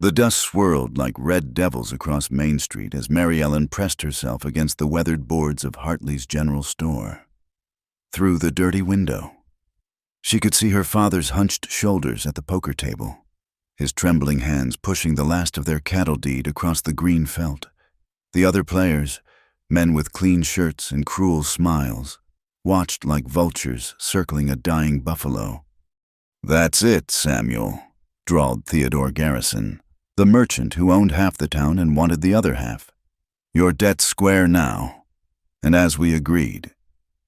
The dust swirled like red devils across Main Street as Mary Ellen pressed herself against the weathered boards of Hartley's general store. Through the dirty window, she could see her father's hunched shoulders at the poker table, his trembling hands pushing the last of their cattle deed across the green felt. The other players, men with clean shirts and cruel smiles, watched like vultures circling a dying buffalo. "That's it, Samuel," drawled Theodore Garrison, the merchant who owned half the town and wanted the other half. "Your debt's square now, and as we agreed,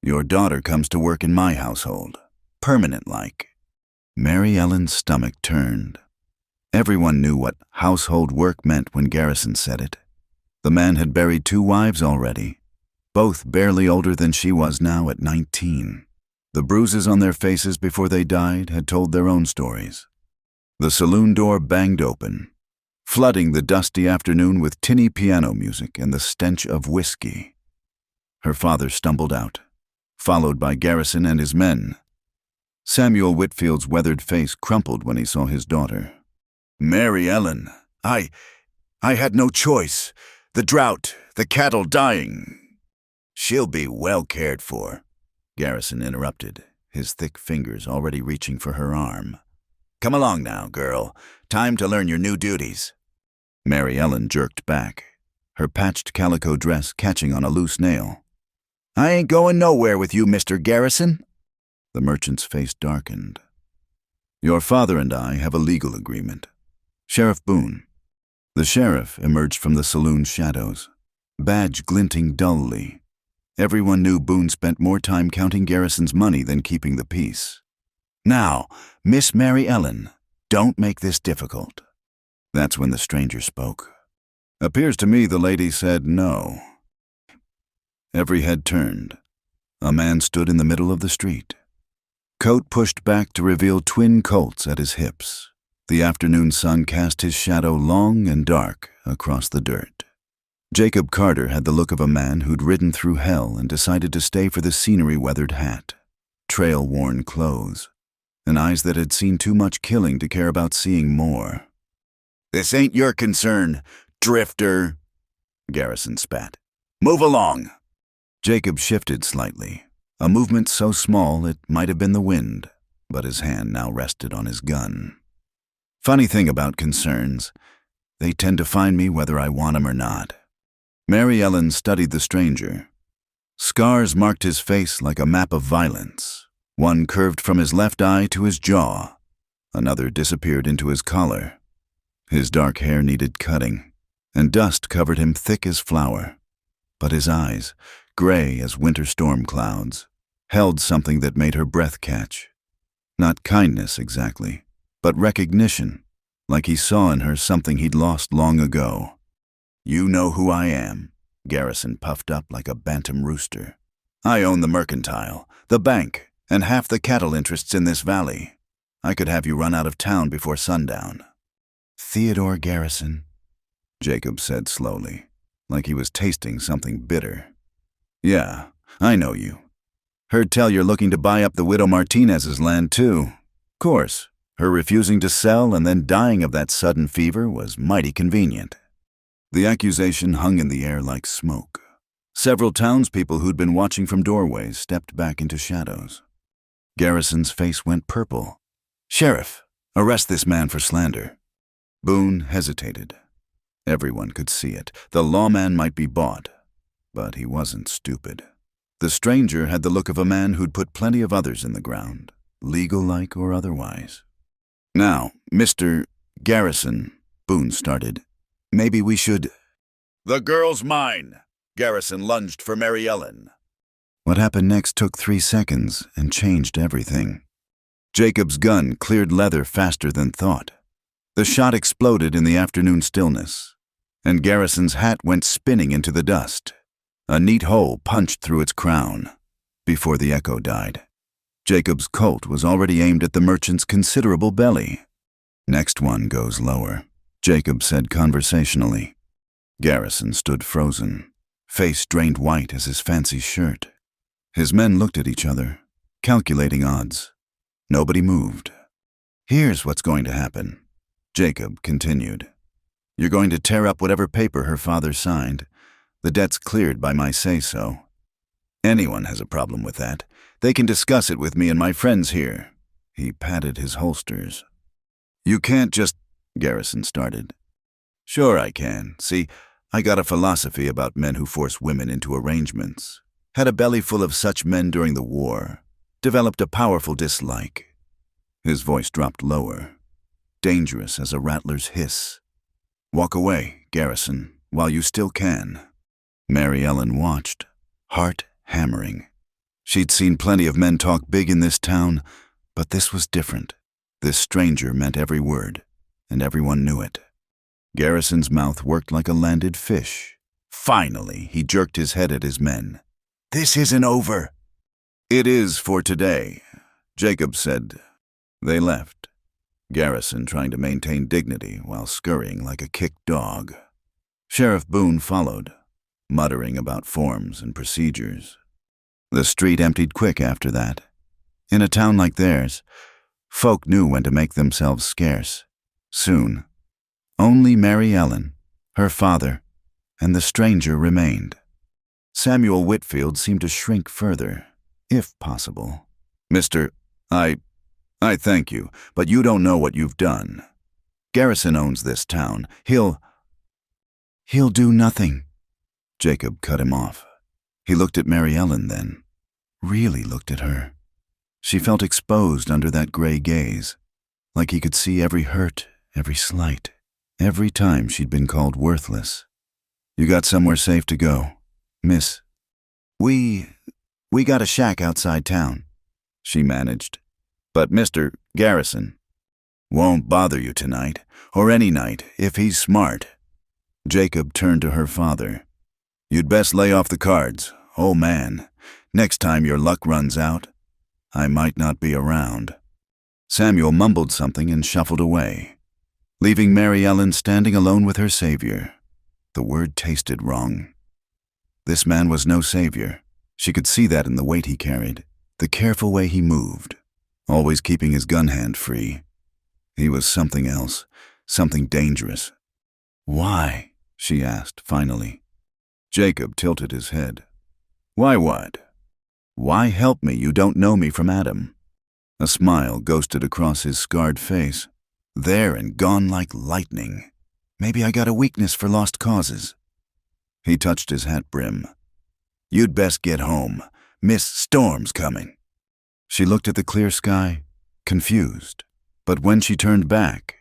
your daughter comes to work in my household, permanent-like." Mary Ellen's stomach turned. Everyone knew what household work meant when Garrison said it. The man had buried 2 wives already, both barely older than she was now at 19. The bruises on their faces before they died had told their own stories. The saloon door banged open, flooding the dusty afternoon with tinny piano music and the stench of whiskey. Her father stumbled out, followed by Garrison and his men. Samuel Whitfield's weathered face crumpled when he saw his daughter. "Mary Ellen, I had no choice. The drought, the cattle dying." "She'll be well cared for," Garrison interrupted, his thick fingers already reaching for her arm. "Come along now, girl. Time to learn your new duties." Mary Ellen jerked back, her patched calico dress catching on a loose nail. "I ain't going nowhere with you, Mr. Garrison." The merchant's face darkened. "Your father and I have a legal agreement. Sheriff Boone." The sheriff emerged from the saloon's shadows, badge glinting dully. Everyone knew Boone spent more time counting Garrison's money than keeping the peace. "Now, Miss Mary Ellen, don't make this difficult." That's when the stranger spoke. "Appears to me the lady said no." Every head turned. A man stood in the middle of the street. Coat pushed back to reveal twin colts at his hips. The afternoon sun cast his shadow long and dark across the dirt. Jacob Carter had the look of a man who'd ridden through hell and decided to stay for the scenery-weathered hat, trail-worn clothes, and eyes that had seen too much killing to care about seeing more. "This ain't your concern, drifter," Garrison spat. "Move along." Jacob shifted slightly, a movement so small it might have been the wind, but his hand now rested on his gun. "Funny thing about concerns, they tend to find me whether I want 'em or not." Mary Ellen studied the stranger. Scars marked his face like a map of violence. One curved from his left eye to his jaw. Another disappeared into his collar. His dark hair needed cutting, and dust covered him thick as flour. But his eyes, gray as winter storm clouds, held something that made her breath catch. Not kindness exactly, but recognition, like he saw in her something he'd lost long ago. "You know who I am," Garrison puffed up like a bantam rooster. "I own the mercantile, the bank, and half the cattle interests in this valley. I could have you run out of town before sundown." "Theodore Garrison," Jacob said slowly, like he was tasting something bitter. "Yeah, I know you. Heard tell you're looking to buy up the widow Martinez's land, too. Course, her refusing to sell and then dying of that sudden fever was mighty convenient." The accusation hung in the air like smoke. Several townspeople who'd been watching from doorways stepped back into shadows. Garrison's face went purple. "Sheriff, arrest this man for slander." Boone hesitated. Everyone could see it. The lawman might be bought, but he wasn't stupid. The stranger had the look of a man who'd put plenty of others in the ground, legal-like or otherwise. "Now, Mr. Garrison," Boone started, "maybe we should—" "The girl's mine!" Garrison lunged for Mary Ellen. What happened next took 3 seconds and changed everything. Jacob's gun cleared leather faster than thought. The shot exploded in the afternoon stillness, and Garrison's hat went spinning into the dust. A neat hole punched through its crown. Before the echo died, Jacob's Colt was already aimed at the merchant's considerable belly. "Next one goes lower," Jacob said conversationally. Garrison stood frozen, face drained white as his fancy shirt. His men looked at each other, calculating odds. Nobody moved. "Here's what's going to happen," Jacob continued. You're going to tear up whatever paper her father signed. The debt's cleared by my say-so. Anyone has a problem with that. They can discuss it with me and my friends here." He patted his holsters. "You can't just—" Garrison started. "Sure I can. See, I got a philosophy about men who force women into arrangements. Had a belly full of such men during the war. Developed a powerful dislike." His voice dropped lower, dangerous as a rattler's hiss. "Walk away, Garrison, while you still can." Mary Ellen watched, heart hammering. She'd seen plenty of men talk big in this town, but this was different. This stranger meant every word, and everyone knew it. Garrison's mouth worked like a landed fish. Finally, he jerked his head at his men. "This isn't over." "It is for today," Jacob said. They left, Garrison trying to maintain dignity while scurrying like a kicked dog. Sheriff Boone followed, muttering about forms and procedures. The street emptied quick after that. In a town like theirs, folk knew when to make themselves scarce. Soon, only Mary Ellen, her father, and the stranger remained. Samuel Whitfield seemed to shrink further, if possible. "Mr. I thank you, but you don't know what you've done. Garrison owns this town. He'll do nothing." Jacob cut him off. He looked at Mary Ellen then, really looked at her. She felt exposed under that gray gaze, like he could see every hurt, every slight, every time she'd been called worthless. "You got somewhere safe to go, miss?" We got a shack outside town," she managed. "But Mr. Garrison won't bother you tonight, or any night, if he's smart." Jacob turned to her father. "You'd best lay off the cards, old man. Next time your luck runs out, I might not be around." Samuel mumbled something and shuffled away, leaving Mary Ellen standing alone with her savior. The word tasted wrong. This man was no savior. She could see that in the weight he carried, the careful way he moved, always keeping his gun hand free. He was something else, something dangerous. "Why?" she asked, finally. Jacob tilted his head. "Why what? Why help me? You don't know me from Adam." A smile ghosted across his scarred face. "There and gone like lightning. Maybe I got a weakness for lost causes." He touched his hat brim. "You'd best get home. Miss Storm's coming." She looked at the clear sky, confused. But when she turned back,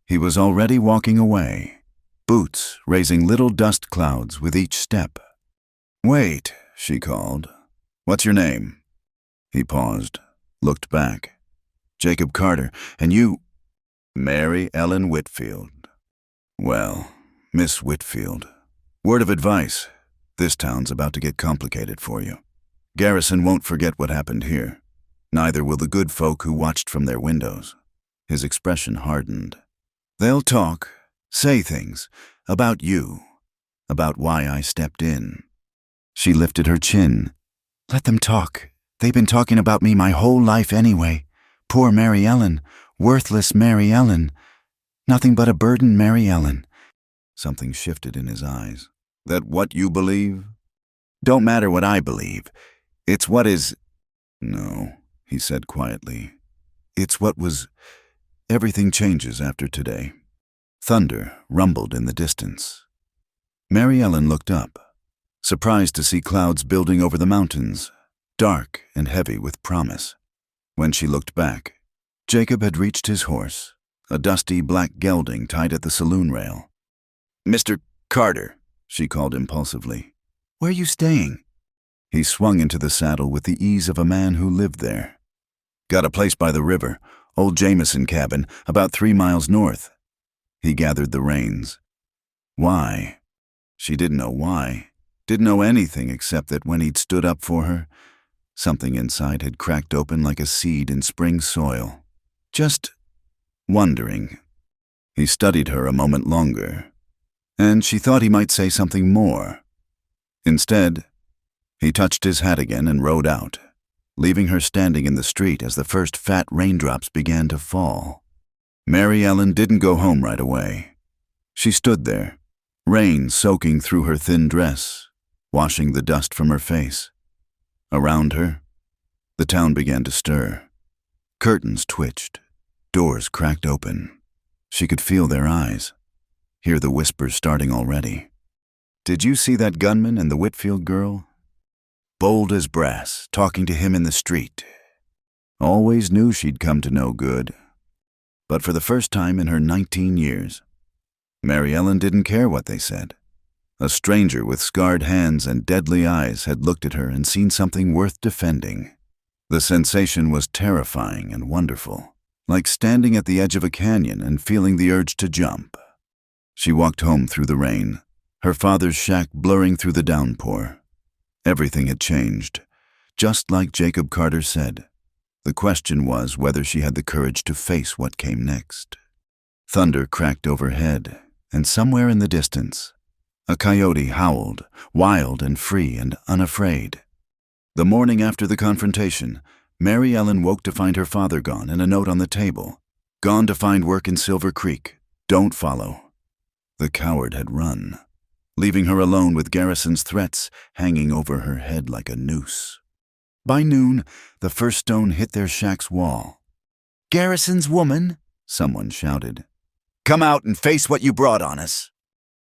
he was already walking away, boots raising little dust clouds with each step. "Wait," she called. "What's your name?" He paused, looked back. "Jacob Carter, and you—" "Mary Ellen Whitfield." "Well, Miss Whitfield, word of advice. This town's about to get complicated for you. Garrison won't forget what happened here. Neither will the good folk who watched from their windows." His expression hardened. "They'll talk, say things, about you, about why I stepped in." She lifted her chin. "Let them talk. They've been talking about me my whole life anyway. Poor Mary Ellen, worthless Mary Ellen. Nothing but a burden, Mary Ellen." Something shifted in his eyes. "That what you believe?" "Don't matter what I believe. It's what is—" "No," he said quietly. "It's what was. Everything changes after today." Thunder rumbled in the distance. Mary Ellen looked up, surprised to see clouds building over the mountains, dark and heavy with promise. When she looked back, Jacob had reached his horse, a dusty black gelding tied at the saloon rail. "Mr. Carter," she called impulsively. "Where are you staying?" He swung into the saddle with the ease of a man who lived there. "Got a place by the river, old Jameson cabin, about 3 miles north." He gathered the reins. Why? She didn't know why. Didn't know anything except that when he'd stood up for her, something inside had cracked open like a seed in spring soil. Just wondering. He studied her a moment longer, and she thought he might say something more. Instead, he touched his hat again and rode out, leaving her standing in the street as the first fat raindrops began to fall. Mary Ellen didn't go home right away. She stood there, rain soaking through her thin dress, washing the dust from her face. Around her, the town began to stir. Curtains twitched, doors cracked open. She could feel their eyes, hear the whispers starting already. "Did you see that gunman and the Whitfield girl? Bold as brass, talking to him in the street. Always knew she'd come to no good. But for the first time in her 19 years, Mary Ellen didn't care what they said. A stranger with scarred hands and deadly eyes had looked at her and seen something worth defending. The sensation was terrifying and wonderful, like standing at the edge of a canyon and feeling the urge to jump. She walked home through the rain, her father's shack blurring through the downpour. Everything had changed, just like Jacob Carter said. The question was whether she had the courage to face what came next. Thunder cracked overhead, and somewhere in the distance, a coyote howled, wild and free and unafraid. The morning after the confrontation, Mary Ellen woke to find her father gone and a note on the table. "Gone to find work in Silver Creek. Don't follow." The coward had run, leaving her alone with Garrison's threats hanging over her head like a noose. By noon, the first stone hit their shack's wall. "Garrison's woman," someone shouted. "Come out and face what you brought on us."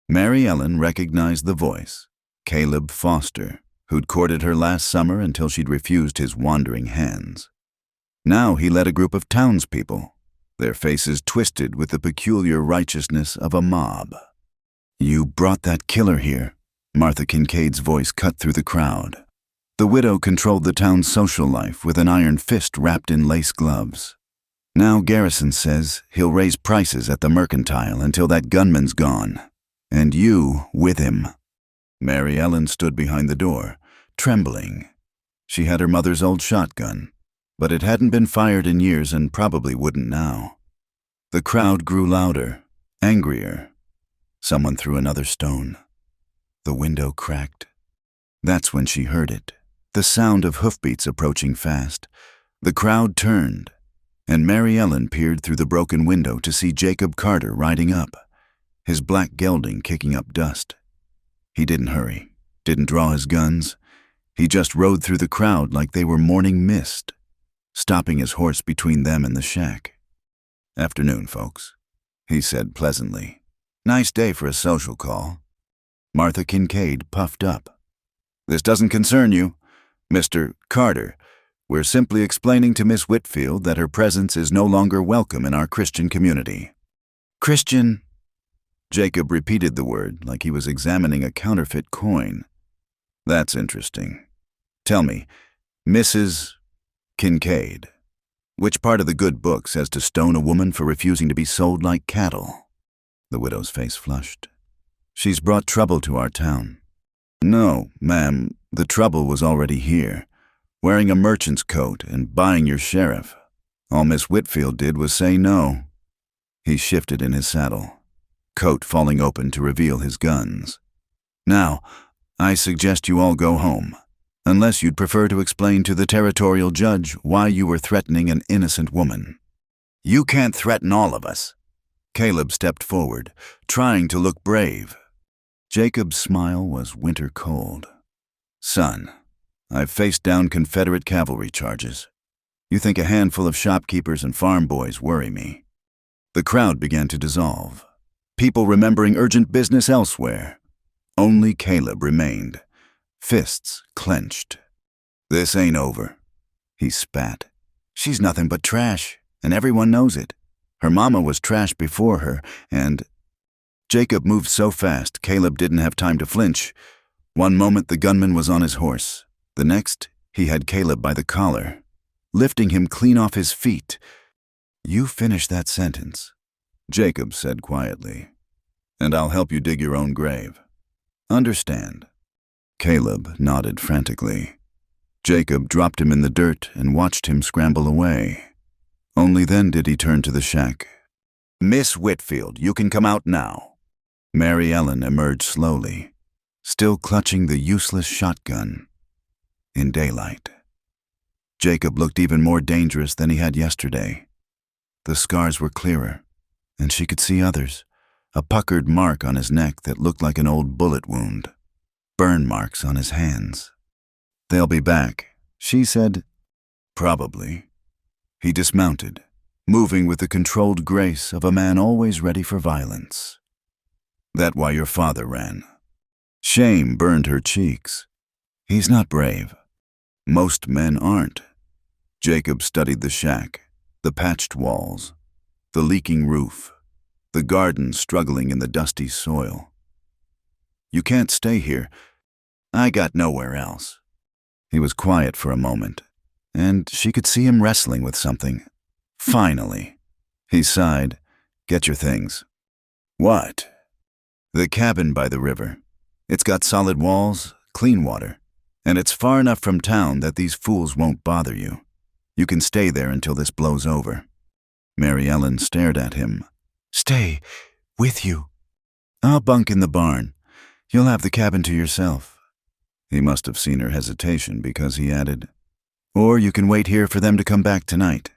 Mary Ellen recognized the voice, Caleb Foster, who'd courted her last summer until she'd refused his wandering hands. Now he led a group of townspeople, their faces twisted with the peculiar righteousness of a mob. "You brought that killer here," Martha Kincaid's voice cut through the crowd. The widow controlled the town's social life with an iron fist wrapped in lace gloves. "Now Garrison says he'll raise prices at the Mercantile until that gunman's gone, and you with him." Mary Ellen stood behind the door, trembling. She had her mother's old shotgun, but it hadn't been fired in years and probably wouldn't now. The crowd grew louder, angrier. Someone threw another stone. The window cracked. That's when she heard it, the sound of hoofbeats approaching fast. The crowd turned, and Mary Ellen peered through the broken window to see Jacob Carter riding up, his black gelding kicking up dust. He didn't hurry, didn't draw his guns. He just rode through the crowd like they were morning mist, stopping his horse between them and the shack. "Afternoon, folks," he said pleasantly. "Nice day for a social call." Martha Kincaid puffed up. "This doesn't concern you, Mr. Carter. We're simply explaining to Miss Whitfield that her presence is no longer welcome in our Christian community." "Christian?" Jacob repeated the word like he was examining a counterfeit coin. "That's interesting. Tell me, Mrs. Kincaid, which part of the good book says to stone a woman for refusing to be sold like cattle?" The widow's face flushed. "She's brought trouble to our town." "No, ma'am, the trouble was already here, wearing a merchant's coat and buying your sheriff. All Miss Whitfield did was say no." He shifted in his saddle, coat falling open to reveal his guns. "Now, I suggest you all go home, unless you'd prefer to explain to the territorial judge why you were threatening an innocent woman." "You can't threaten all of us." Caleb stepped forward, trying to look brave. Jacob's smile was winter cold. "Son, I've faced down Confederate cavalry charges. You think a handful of shopkeepers and farm boys worry me." The crowd began to dissolve, people remembering urgent business elsewhere. Only Caleb remained, fists clenched. "This ain't over," he spat. "She's nothing but trash, and everyone knows it. Her mama was trash before her, and—" Jacob moved so fast, Caleb didn't have time to flinch. One moment the gunman was on his horse. The next, he had Caleb by the collar, lifting him clean off his feet. "You finish that sentence," Jacob said quietly, "and I'll help you dig your own grave. Understand?" Caleb nodded frantically. Jacob dropped him in the dirt and watched him scramble away. Only then did he turn to the shack. "Miss Whitfield, you can come out now." Mary Ellen emerged slowly, still clutching the useless shotgun. In daylight, Jacob looked even more dangerous than he had yesterday. The scars were clearer, and she could see others, a puckered mark on his neck that looked like an old bullet wound, burn marks on his hands. "They'll be back," she said. "Probably." He dismounted, moving with the controlled grace of a man always ready for violence. "That why your father ran?" Shame burned her cheeks. "He's not brave. Most men aren't." Jacob studied the shack, the patched walls, the leaking roof, the garden struggling in the dusty soil. "You can't stay here. I got nowhere else." He was quiet for a moment, and she could see him wrestling with something. "Finally." He sighed. "Get your things." "What?" "The cabin by the river. It's got solid walls, clean water, and it's far enough from town that these fools won't bother you. You can stay there until this blows over." Mary Ellen stared at him. "Stay? With you?" "I'll bunk in the barn. You'll have the cabin to yourself." He must have seen her hesitation because he added, "Or you can wait here for them to come back tonight.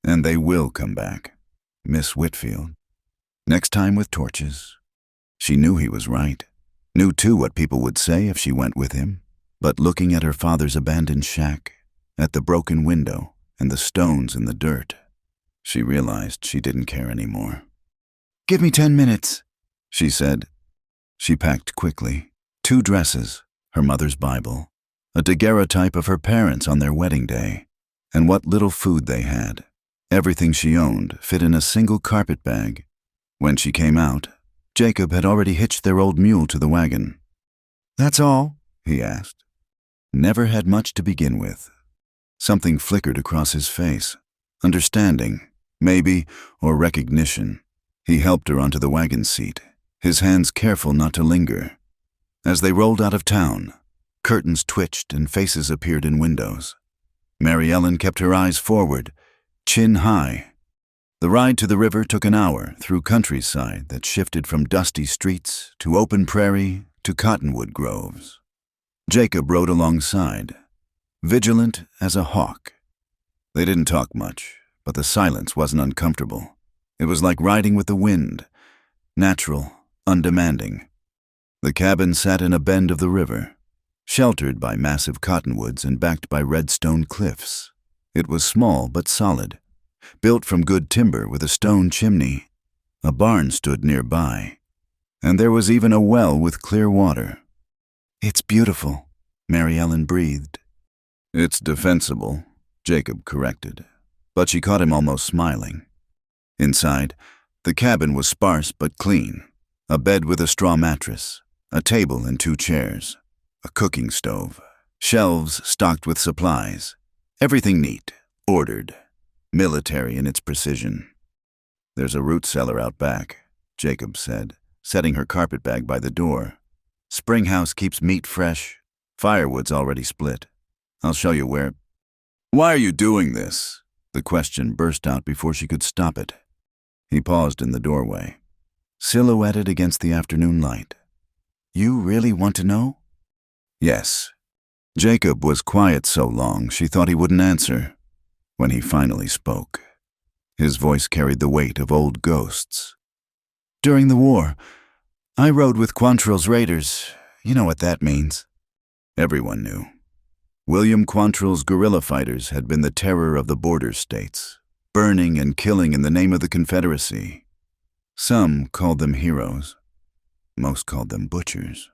And they will come back. Miss Whitfield. Next time with torches." She knew he was right. Knew too what people would say if she went with him. But looking at her father's abandoned shack, at the broken window and the stones in the dirt, she realized she didn't care anymore. "Give me 10 minutes, she said. She packed quickly. 2 dresses, her mother's Bible, a daguerreotype of her parents on their wedding day, and what little food they had. Everything she owned fit in a single carpet bag. When she came out, Jacob had already hitched their old mule to the wagon. "That's all?" he asked. Never had much to begin with. Something flickered across his face. Understanding, maybe, or recognition. He helped her onto the wagon seat, his hands careful not to linger. As they rolled out of town, curtains twitched and faces appeared in windows. Mary Ellen kept her eyes forward, chin high. The ride to the river took an hour through countryside that shifted from dusty streets to open prairie to cottonwood groves. Jacob rode alongside, vigilant as a hawk. They didn't talk much, but the silence wasn't uncomfortable. It was like riding with the wind, natural, undemanding. The cabin sat in a bend of the river, sheltered by massive cottonwoods and backed by red stone cliffs. It was small but solid, built from good timber with a stone chimney. A barn stood nearby, and there was even a well with clear water. "It's beautiful," Mary Ellen breathed. "It's defensible," Jacob corrected, but she caught him almost smiling. Inside, the cabin was sparse but clean. A bed with a straw mattress, a table and 2 chairs, a cooking stove, shelves stocked with supplies. Everything neat, ordered, military in its precision. "There's a root cellar out back," Jacob said, setting her carpetbag by the door. "Springhouse keeps meat fresh. Firewood's already split. I'll show you where." "Why are you doing this?" The question burst out before she could stop it. He paused in the doorway, silhouetted against the afternoon light. "You really want to know?" "Yes." Jacob was quiet so long she thought he wouldn't answer. When he finally spoke, his voice carried the weight of old ghosts. "During the war, I rode with Quantrill's raiders. You know what that means." Everyone knew. William Quantrill's guerrilla fighters had been the terror of the border states, burning and killing in the name of the Confederacy. Some called them heroes. Most called them butchers.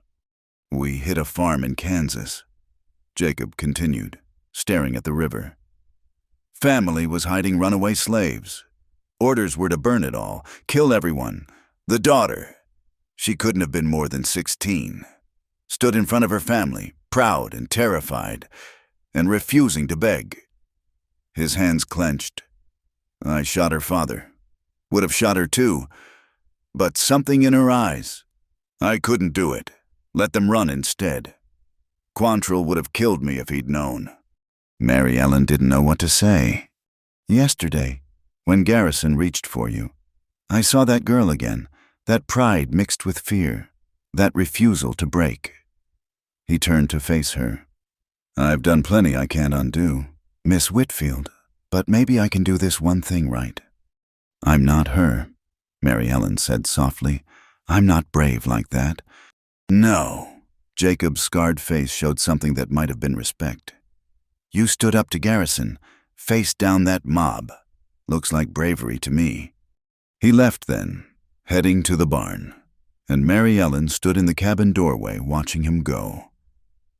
"We hit a farm in Kansas," Jacob continued, staring at the river. "Family was hiding runaway slaves. Orders were to burn it all, kill everyone. The daughter, she couldn't have been more than 16, stood in front of her family, proud and terrified, and refusing to beg." His hands clenched. "I shot her father. Would have shot her too. But something in her eyes. I couldn't do it. Let them run instead. Quantrill would have killed me if he'd known." Mary Ellen didn't know what to say. "Yesterday, when Garrison reached for you, I saw that girl again, that pride mixed with fear, that refusal to break." He turned to face her. "I've done plenty I can't undo, Miss Whitfield, but maybe I can do this one thing right." "I'm not her," Mary Ellen said softly, I'm not brave like that. No. Jacob's scarred face showed something that might have been respect. You stood up to Garrison, faced down that mob. Looks like bravery to me. He left then, heading to the barn, and Mary Ellen stood in the cabin doorway watching him go.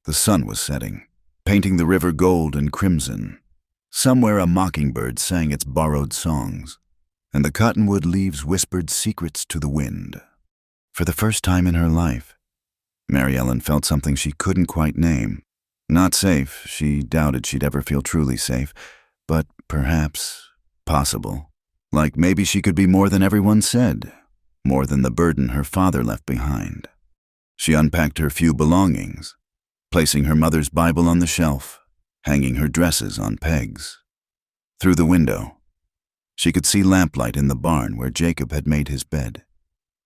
The sun was setting, painting the river gold and crimson. Somewhere a mockingbird sang its borrowed songs, and the cottonwood leaves whispered secrets to the wind. For the first time in her life, Mary Ellen felt something she couldn't quite name. Not safe, she doubted she'd ever feel truly safe, but perhaps possible. Like maybe she could be more than everyone said, more than the burden her father left behind. She unpacked her few belongings, placing her mother's Bible on the shelf, hanging her dresses on pegs. Through the window, she could see lamplight in the barn where Jacob had made his bed.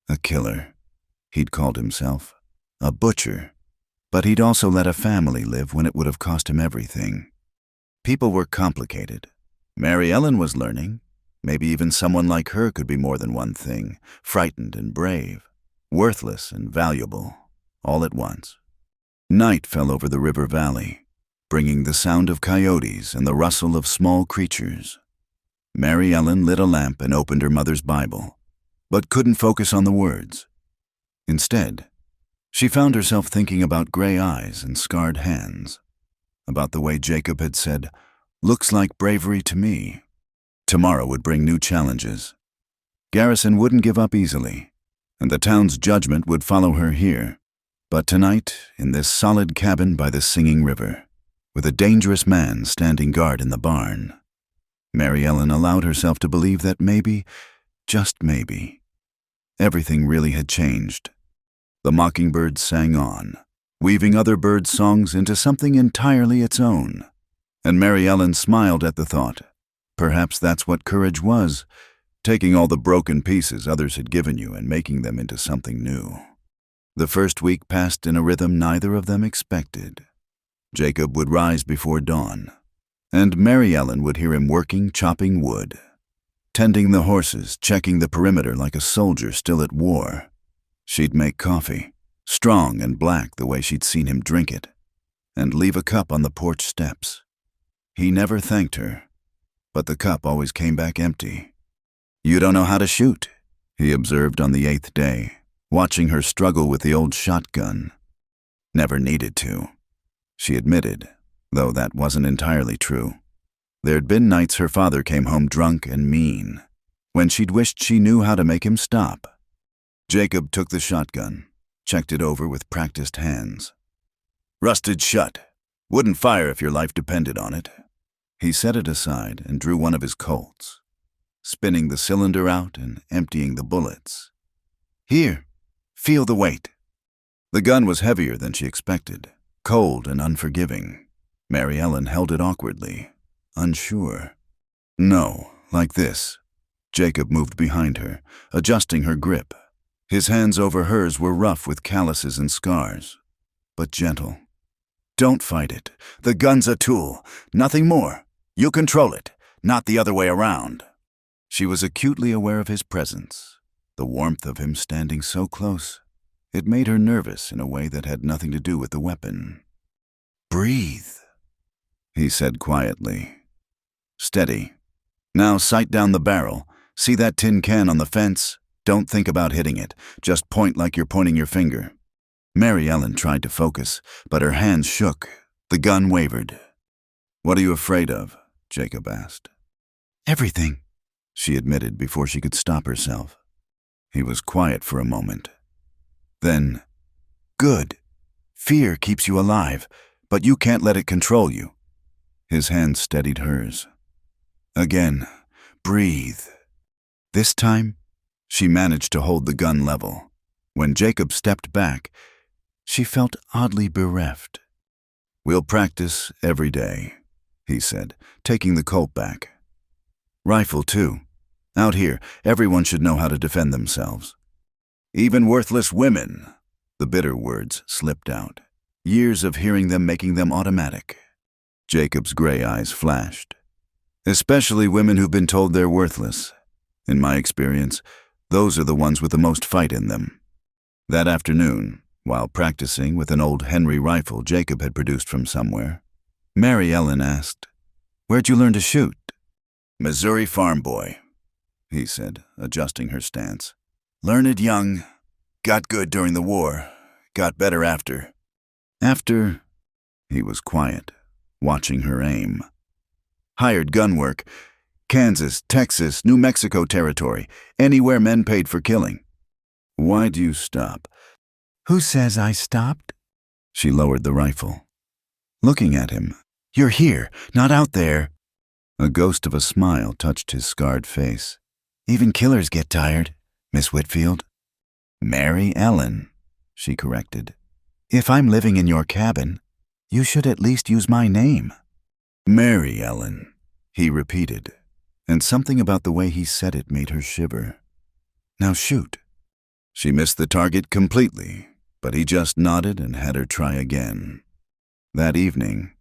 A killer, he'd called himself. A butcher, but he'd also let a family live when it would have cost him everything. People were complicated. Mary Ellen was learning. Maybe even someone like her could be more than one thing, frightened and brave, worthless and valuable, all at once. Night fell over the river valley, bringing the sound of coyotes and the rustle of small creatures. Mary Ellen lit a lamp and opened her mother's Bible, but couldn't focus on the words. Instead, she found herself thinking about gray eyes and scarred hands, about the way Jacob had said, "Looks like bravery to me." Tomorrow would bring new challenges. Garrison wouldn't give up easily, and the town's judgment would follow her here. But tonight, in this solid cabin by the singing river, with a dangerous man standing guard in the barn, Mary Ellen allowed herself to believe that maybe, just maybe, everything really had changed. The mockingbird sang on, weaving other birds' songs into something entirely its own. And Mary Ellen smiled at the thought. Perhaps that's what courage was, taking all the broken pieces others had given you and making them into something new. The first week passed in a rhythm neither of them expected. Jacob would rise before dawn, and Mary Ellen would hear him working, chopping wood, tending the horses, checking the perimeter like a soldier still at war. She'd make coffee, strong and black the way she'd seen him drink it, and leave a cup on the porch steps. He never thanked her, but the cup always came back empty. "You don't know how to shoot," he observed on the 8th day, watching her struggle with the old shotgun. "Never needed to," she admitted, though that wasn't entirely true. There'd been nights her father came home drunk and mean, when she'd wished she knew how to make him stop. Jacob took the shotgun, checked it over with practiced hands. "Rusted shut. Wouldn't fire if your life depended on it." He set it aside and drew one of his Colts, spinning the cylinder out and emptying the bullets. "Here, feel the weight." The gun was heavier than she expected, cold and unforgiving. Mary Ellen held it awkwardly, unsure. "No, like this." Jacob moved behind her, adjusting her grip. His hands over hers were rough with calluses and scars, but gentle. "Don't fight it. The gun's a tool, nothing more. You control it, not the other way around." She was acutely aware of his presence, the warmth of him standing so close. It made her nervous in a way that had nothing to do with the weapon. "Breathe," he said quietly. "Steady. Now sight down the barrel. See that tin can on the fence? Don't think about hitting it. Just point like you're pointing your finger." Mary Ellen tried to focus, but her hands shook. The gun wavered. "What are you afraid of?" Jacob asked. "Everything," she admitted before she could stop herself. He was quiet for a moment. Then, "Good. Fear keeps you alive, but you can't let it control you." His hand steadied hers. Again, "Breathe." This time, she managed to hold the gun level. When Jacob stepped back, she felt oddly bereft. "We'll practice every day," he said, taking the Colt back. "Rifle, too. Out here, everyone should know how to defend themselves." "Even worthless women," the bitter words slipped out, years of hearing them making them automatic. Jacob's gray eyes flashed. "Especially women who've been told they're worthless. In my experience, those are the ones with the most fight in them." That afternoon, while practicing with an old Henry rifle Jacob had produced from somewhere, Mary Ellen asked, "Where'd you learn to shoot?" "Missouri farm boy," he said, adjusting her stance. "Learned young, got good during the war, got better after." After, he was quiet, watching her aim. "Hired gun work, Kansas, Texas, New Mexico territory, anywhere men paid for killing." "Why'd you stop?" "Who says I stopped?" She lowered the rifle. Looking at him, "You're here, not out there." a ghost of a smile touched his scarred face. "Even killers get tired, Miss Whitfield." "Mary Ellen," she corrected. "If I'm living in your cabin, you should at least use my name." "Mary Ellen," he repeated, and something about the way he said it made her shiver. "Now shoot." She missed the target completely, but he just nodded and had her try again. That evening,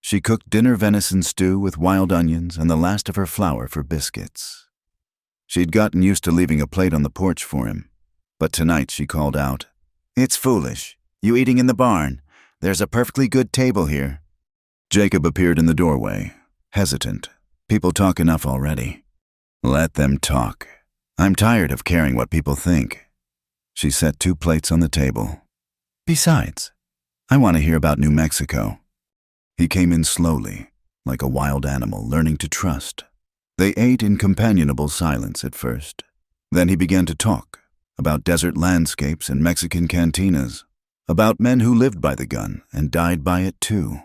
she cooked dinner venison stew with wild onions and the last of her flour for biscuits. She'd gotten used to leaving a plate on the porch for him, but tonight she called out, "It's foolish. You eating in the barn. There's a perfectly good table here." Jacob appeared in the doorway, hesitant. "People talk enough already." "Let them talk. I'm tired of caring what people think." She set 2 plates on the table. "Besides, I want to hear about New Mexico." He came in slowly, like a wild animal learning to trust. They ate in companionable silence at first. Then he began to talk about desert landscapes and Mexican cantinas, about men who lived by the gun and died by it too.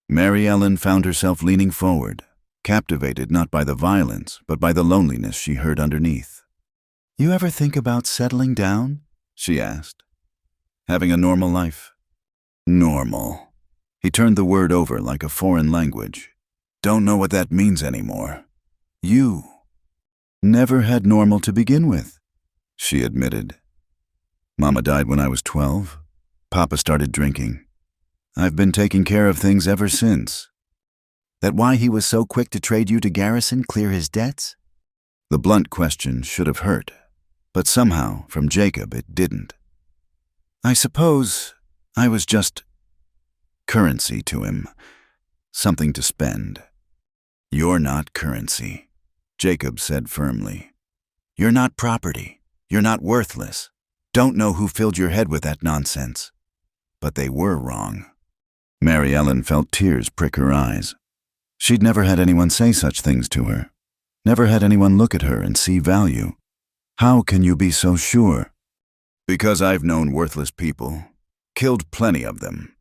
Mary Ellen found herself leaning forward, captivated not by the violence, but by the loneliness she heard underneath. "You ever think about settling down?" she asked. "Having a normal life?" "Normal." He turned the word over like a foreign language. "Don't know what that means anymore." "You never had normal to begin with," she admitted. "Mama died when I was 12. Papa started drinking. I've been taking care of things ever since." "That why he was so quick to trade you to Garrison, clear his debts?" The blunt question should have hurt, but somehow, from Jacob, it didn't. "I suppose I was just currency to him, something to spend." "You're not currency," Jacob said firmly. "You're not property. You're not worthless. Don't know who filled your head with that nonsense. But they were wrong." Mary Ellen felt tears prick her eyes. She'd never had anyone say such things to her. Never had anyone look at her and see value. "How can you be so sure?" "Because I've known worthless people. Killed plenty of them.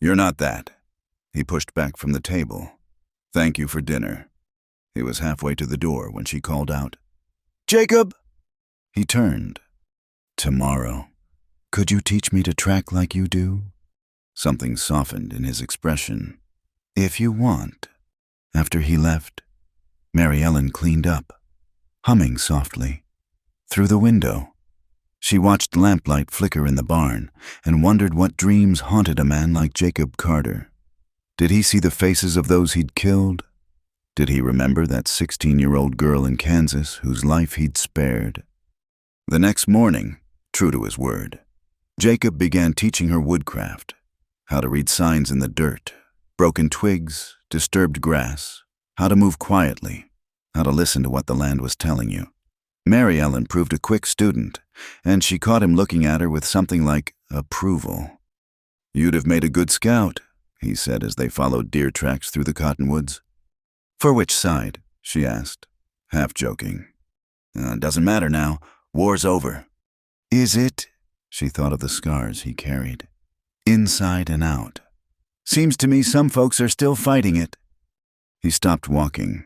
You're not that." He pushed back from the table. "Thank you for dinner." He was halfway to the door when she called out, "Jacob!" He turned. "Tomorrow, could you teach me to track like you do?" Something softened in his expression. "If you want." After he left, Mary Ellen cleaned up, humming softly. Through the window, she watched lamplight flicker in the barn and wondered what dreams haunted a man like Jacob Carter. Did he see the faces of those he'd killed? Did he remember that 16-year-old girl in Kansas whose life he'd spared? The next morning, true to his word, Jacob began teaching her woodcraft, how to read signs in the dirt, broken twigs, disturbed grass, how to move quietly, how to listen to what the land was telling you. Mary Ellen proved a quick student, and she caught him looking at her with something like approval. "You'd have made a good scout," he said as they followed deer tracks through the cottonwoods. "For which side?" she asked, half joking. Doesn't matter now. War's over." "Is it?" She thought of the scars he carried. "Inside and out. Seems to me some folks are still fighting it." He stopped walking,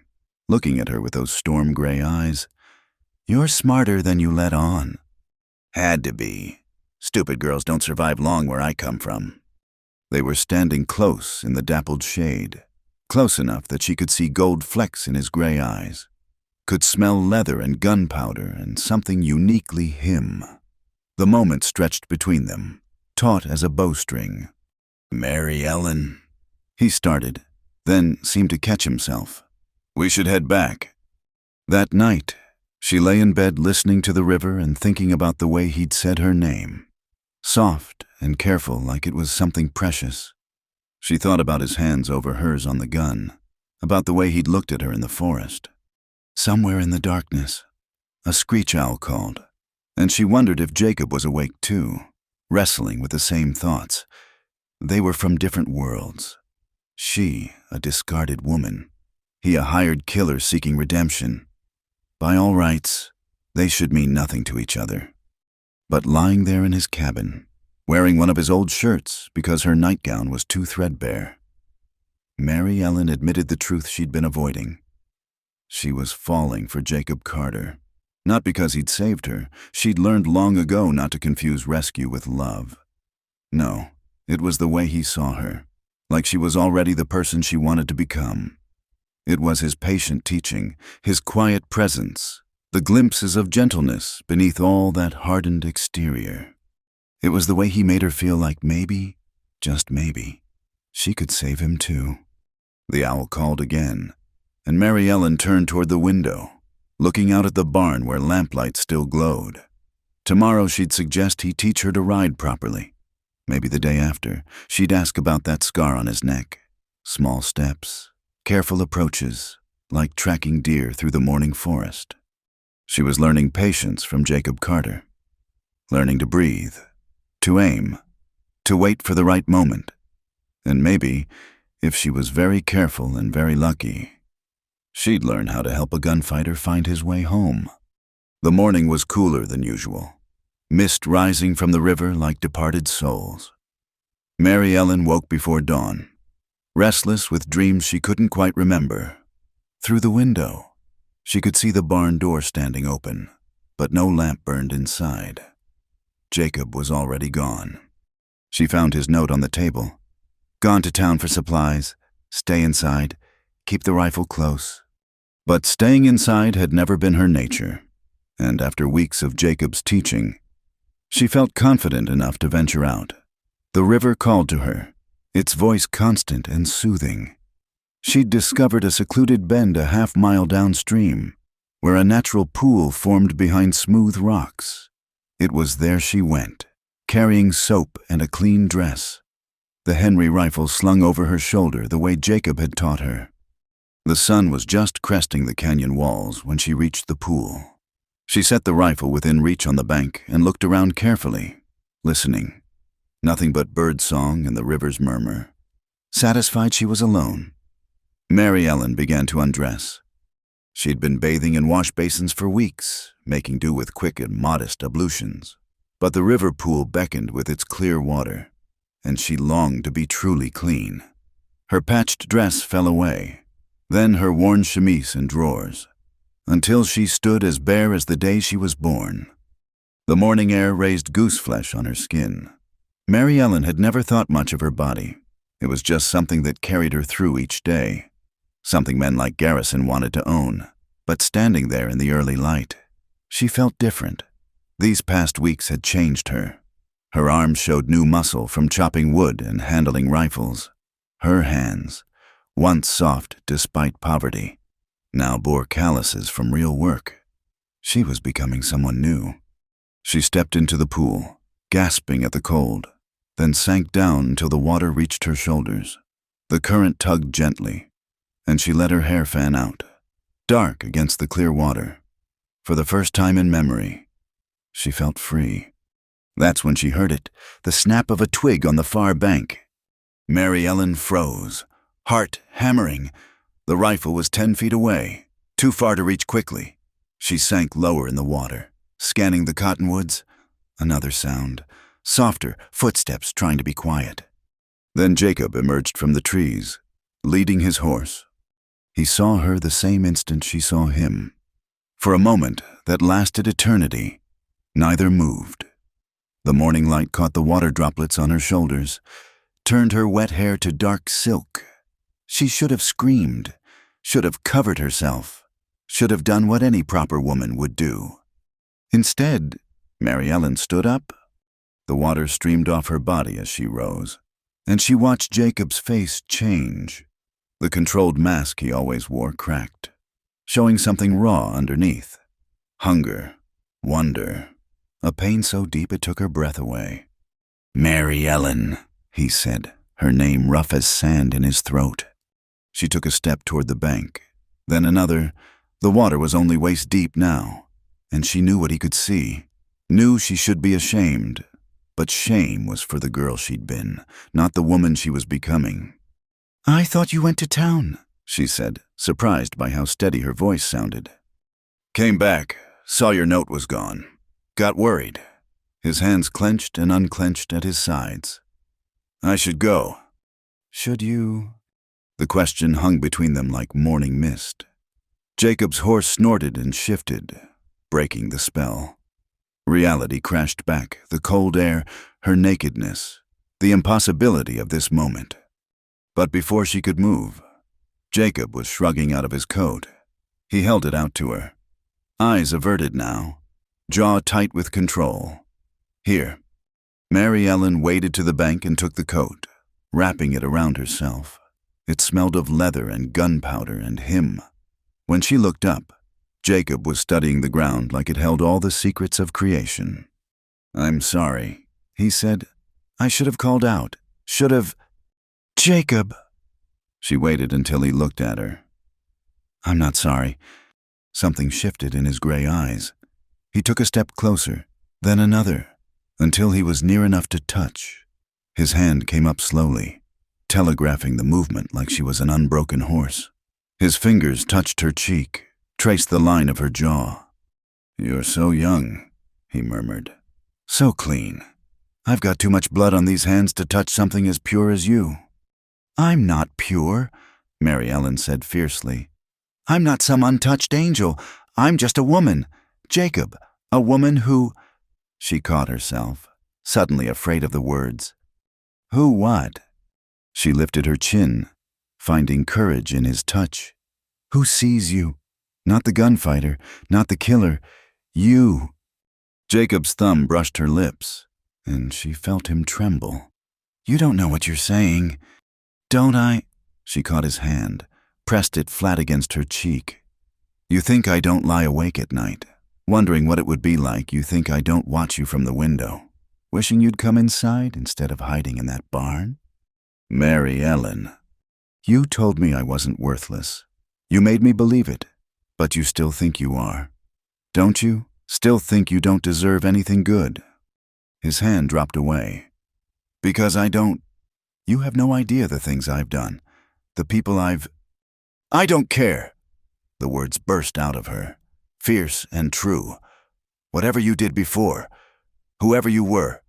looking at her with those storm-gray eyes. "You're smarter than you let on." "Had to be. Stupid girls don't survive long where I come from." They were standing close in the dappled shade, close enough that she could see gold flecks in his gray eyes, could smell leather and gunpowder and something uniquely him. The moment stretched between them, taut as a bowstring. "Mary Ellen," he started, then seemed to catch himself. "We should head back." That night, she lay in bed listening to the river and thinking about the way he'd said her name. soft and careful like it was something precious. She thought about his hands over hers on the gun, about the way he'd looked at her in the forest. Somewhere in the darkness, a screech owl called, and she wondered if Jacob was awake too, wrestling with the same thoughts. They were from different worlds. She, a discarded woman. He, a hired killer seeking redemption. By all rights, they should mean nothing to each other. But lying there in his cabin, wearing one of his old shirts because her nightgown was too threadbare, Mary Ellen admitted the truth she'd been avoiding. She was falling for Jacob Carter. Not because he'd saved her. She'd learned long ago not to confuse rescue with love. No, it was the way he saw her, like she was already the person she wanted to become. It was his patient teaching, his quiet presence, the glimpses of gentleness beneath all that hardened exterior. It was the way he made her feel like maybe, just maybe, she could save him too. The owl called again, and Mary Ellen turned toward the window, looking out at the barn where lamplight still glowed. Tomorrow she'd suggest he teach her to ride properly. Maybe the day after, she'd ask about that scar on his neck. Small steps, careful approaches, like tracking deer through the morning forest. She was learning patience from Jacob Carter, learning to breathe, to aim, to wait for the right moment. And maybe, if she was very careful and very lucky, she'd learn how to help a gunfighter find his way home. The morning was cooler than usual, mist rising from the river like departed souls. Mary Ellen woke before dawn, restless with dreams she couldn't quite remember. Through the window, she could see the barn door standing open, but no lamp burned inside. Jacob was already gone. She found his note on the table. Gone to town for supplies, stay inside, keep the rifle close. But staying inside had never been her nature, and after weeks of Jacob's teaching, she felt confident enough to venture out. The river called to her, its voice constant and soothing. She'd discovered a secluded bend a half-mile downstream, where a natural pool formed behind smooth rocks. It was there she went, carrying soap and a clean dress, the Henry rifle slung over her shoulder the way Jacob had taught her. The sun was just cresting the canyon walls when she reached the pool. She set the rifle within reach on the bank and looked around carefully, listening. Nothing but bird song and the river's murmur. Satisfied she was alone, Mary Ellen began to undress. She'd been bathing in wash basins for weeks, making do with quick and modest ablutions. But the river pool beckoned with its clear water, and she longed to be truly clean. Her patched dress fell away, then her worn chemise and drawers, until she stood as bare as the day she was born. The morning air raised goose flesh on her skin. Mary Ellen had never thought much of her body. It was just something that carried her through each day, something men like Garrison wanted to own. But standing there in the early light, she felt different. These past weeks had changed her. Her arms showed new muscle from chopping wood and handling rifles. Her hands, once soft despite poverty, now bore calluses from real work. She was becoming someone new. She stepped into the pool, gasping at the cold, then sank down until the water reached her shoulders. The current tugged gently, and she let her hair fan out, dark against the clear water. For the first time in memory, she felt free. That's when she heard it, the snap of a twig on the far bank. Mary Ellen froze, heart hammering. The rifle was 10 feet away, too far to reach quickly. She sank lower in the water, scanning the cottonwoods. Another sound, softer, footsteps trying to be quiet. Then Jacob emerged from the trees, leading his horse. He saw her the same instant she saw him. For a moment that lasted eternity, neither moved. The morning light caught the water droplets on her shoulders, turned her wet hair to dark silk. She should have screamed, should have covered herself, should have done what any proper woman would do. Instead, Mary Ellen stood up. The water streamed off her body as she rose, and she watched Jacob's face change. The controlled mask he always wore cracked, showing something raw underneath. Hunger, wonder, a pain so deep it took her breath away. Mary Ellen, he said, her name rough as sand in his throat. She took a step toward the bank, then another. The water was only waist deep now, and she knew what he could see, knew she should be ashamed. But shame was for the girl she'd been, not the woman she was becoming. I thought you went to town, she said, surprised by how steady her voice sounded. Came back, saw your note was gone. Got worried. His hands clenched and unclenched at his sides. I should go. Should you? The question hung between them like morning mist. Jacob's horse snorted and shifted, breaking the spell. Reality crashed back, the cold air, her nakedness, the impossibility of this moment. But before she could move, Jacob was shrugging out of his coat. He held it out to her. Eyes averted now, jaw tight with control. Here. Mary Ellen waded to the bank and took the coat, wrapping it around herself. It smelled of leather and gunpowder and him. When she looked up, Jacob was studying the ground like it held all the secrets of creation. I'm sorry, he said. I should have called out. Should have... Jacob! She waited until he looked at her. I'm not sorry. Something shifted in his gray eyes. He took a step closer, then another, until he was near enough to touch. His hand came up slowly, telegraphing the movement like she was an unbroken horse. His fingers touched her cheek, traced the line of her jaw. You're so young, he murmured. So clean. I've got too much blood on these hands to touch something as pure as you. I'm not pure, Mary Ellen said fiercely. I'm not some untouched angel. I'm just a woman. Jacob, a woman who... She caught herself, suddenly afraid of the words. Who what? She lifted her chin, finding courage in his touch. Who sees you? Not the gunfighter, not the killer. You. Jacob's thumb brushed her lips, and she felt him tremble. You don't know what you're saying. Don't I? She caught his hand, pressed it flat against her cheek. You think I don't lie awake at night, wondering what it would be like. You think I don't watch you from the window, wishing you'd come inside instead of hiding in that barn? Mary Ellen, you told me I wasn't worthless. You made me believe it, but you still think you are. Don't you? Still think you don't deserve anything good? His hand dropped away. Because I don't. You have no idea the things I've done, the people I've... I don't care. The words burst out of her, fierce and true. Whatever you did before, whoever you were,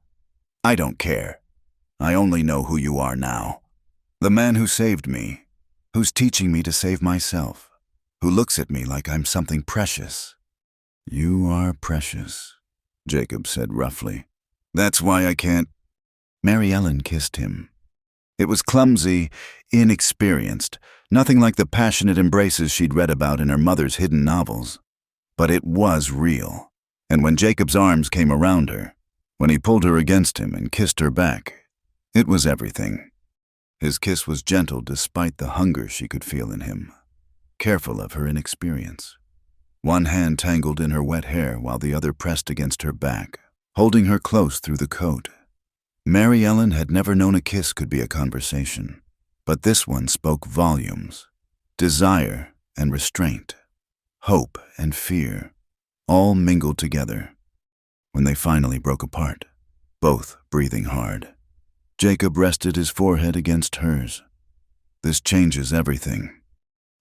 I don't care. I only know who you are now. The man who saved me, who's teaching me to save myself, who looks at me like I'm something precious. You are precious, Jacob said roughly. That's why I can't... Mary Ellen kissed him. It was clumsy, inexperienced, nothing like the passionate embraces she'd read about in her mother's hidden novels. But it was real, and when Jacob's arms came around her, when he pulled her against him and kissed her back, it was everything. His kiss was gentle despite the hunger she could feel in him, careful of her inexperience. One hand tangled in her wet hair while the other pressed against her back, holding her close through the coat. Mary Ellen had never known a kiss could be a conversation, but this one spoke volumes. Desire and restraint, hope and fear, all mingled together. When they finally broke apart, both breathing hard, Jacob rested his forehead against hers. This changes everything.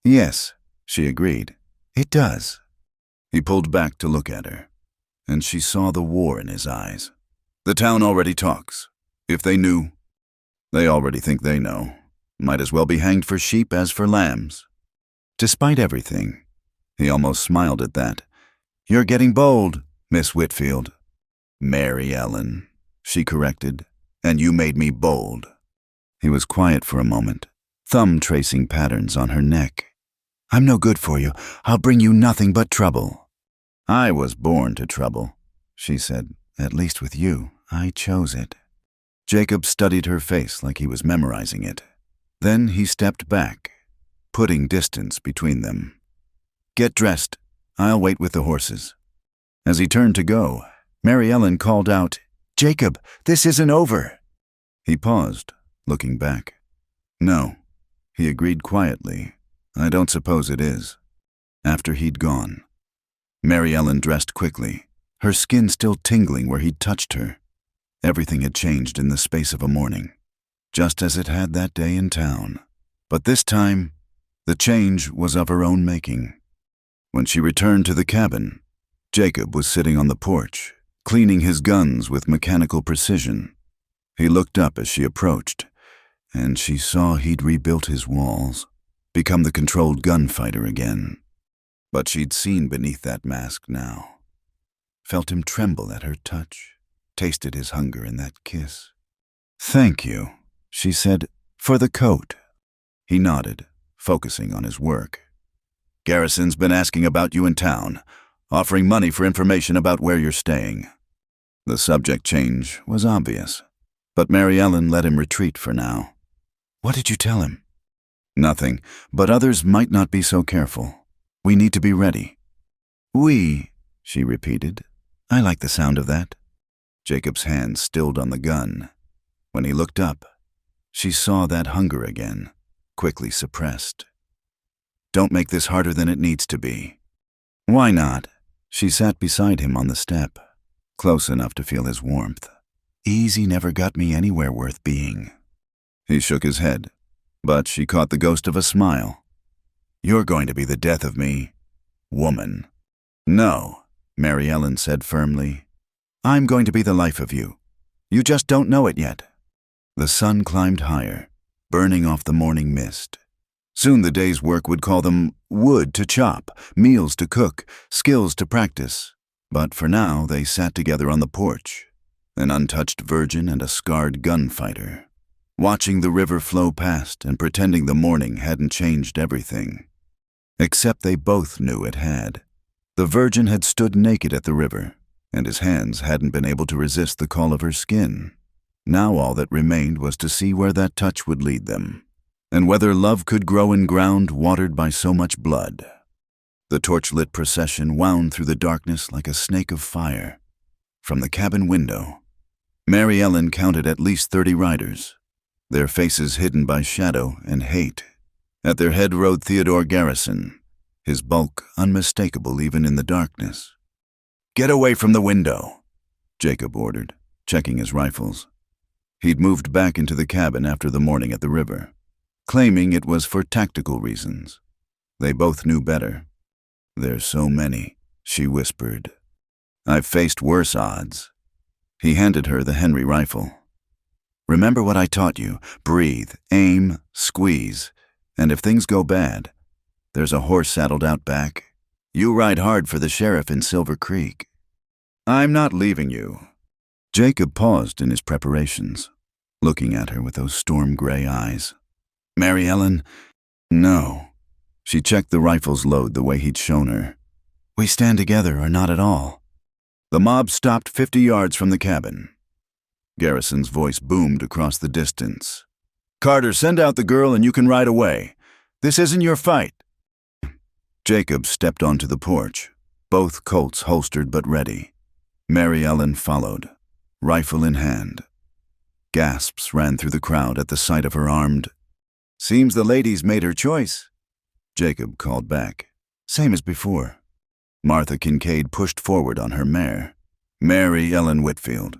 Yes, she agreed. It does. He pulled back to look at her, and she saw the war in his eyes. The town already talks. If they knew, they already think they know. Might as well be hanged for sheep as for lambs. Despite everything, he almost smiled at that. You're getting bold, Miss Whitfield. Mary Ellen, she corrected, and you made me bold. He was quiet for a moment, thumb tracing patterns on her neck. I'm no good for you. I'll bring you nothing but trouble. I was born to trouble, she said. At least with you, I chose it. Jacob studied her face like he was memorizing it. Then he stepped back, putting distance between them. Get dressed. I'll wait with the horses. As he turned to go, Mary Ellen called out, Jacob, this isn't over. He paused, looking back. No, he agreed quietly. I don't suppose it is. After he'd gone, Mary Ellen dressed quickly, her skin still tingling where he'd touched her. Everything had changed in the space of a morning, just as it had that day in town. But this time, the change was of her own making. When she returned to the cabin, Jacob was sitting on the porch, cleaning his guns with mechanical precision. He looked up as she approached, and she saw he'd rebuilt his walls, become the controlled gunfighter again. But she'd seen beneath that mask now, felt him tremble at her touch, tasted his hunger in that kiss. "Thank you," she said, "for the coat." He nodded, focusing on his work. "Garrison's been asking about you in town, offering money for information about where you're staying." The subject change was obvious, but Mary Ellen let him retreat for now. "What did you tell him?" "Nothing, but others might not be so careful. We need to be ready." "We," she repeated. "I like the sound of that." Jacob's hand stilled on the gun. When he looked up, she saw that hunger again, quickly suppressed. "Don't make this harder than it needs to be." "Why not?" She sat beside him on the step, close enough to feel his warmth. "Easy never got me anywhere worth being." He shook his head, but she caught the ghost of a smile. "You're going to be the death of me, woman." "No," Mary Ellen said firmly. "I'm going to be the life of you. You just don't know it yet." The sun climbed higher, burning off the morning mist. Soon the day's work would call them wood to chop, meals to cook, skills to practice. But for now they sat together on the porch, an untouched virgin and a scarred gunfighter, watching the river flow past and pretending the morning hadn't changed everything. Except they both knew it had. The virgin had stood naked at the river, and his hands hadn't been able to resist the call of her skin. Now all that remained was to see where that touch would lead them, and whether love could grow in ground watered by so much blood. The torch-lit procession wound through the darkness like a snake of fire. From the cabin window, Mary Ellen counted at least 30 riders, their faces hidden by shadow and hate. At their head rode Theodore Garrison, his bulk unmistakable even in the darkness. "Get away from the window," Jacob ordered, checking his rifles. He'd moved back into the cabin after the morning at the river, claiming it was for tactical reasons. They both knew better. "There's so many," she whispered. "I've faced worse odds." He handed her the Henry rifle. "Remember what I taught you. Breathe, aim, squeeze, and if things go bad, there's a horse saddled out back. You ride hard for the sheriff in Silver Creek." "I'm not leaving you." Jacob paused in his preparations, looking at her with those storm-gray eyes. "Mary Ellen?" "No." She checked the rifle's load the way he'd shown her. "We stand together or not at all." The mob stopped 50 yards from the cabin. Garrison's voice boomed across the distance. "Carter, send out the girl and you can ride away. This isn't your fight." Jacob stepped onto the porch, both Colts holstered but ready. Mary Ellen followed, rifle in hand. Gasps ran through the crowd at the sight of her armed. "Seems the lady's made her choice," Jacob called back. "Same as before." Martha Kincaid pushed forward on her mare. "Mary Ellen Whitfield,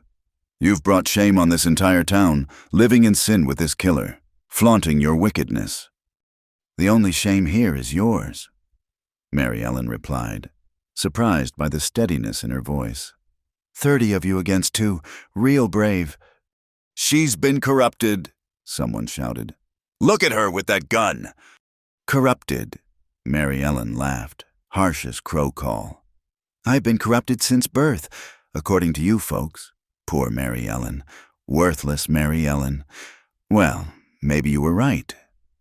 you've brought shame on this entire town, living in sin with this killer, flaunting your wickedness." "The only shame here is yours," Mary Ellen replied, surprised by the steadiness in her voice. 30 of you against 2, real brave." "She's been corrupted," someone shouted. "Look at her with that gun." "Corrupted," Mary Ellen laughed, harsh as crow call. "I've been corrupted since birth, according to you folks. Poor Mary Ellen. Worthless Mary Ellen. Well, maybe you were right.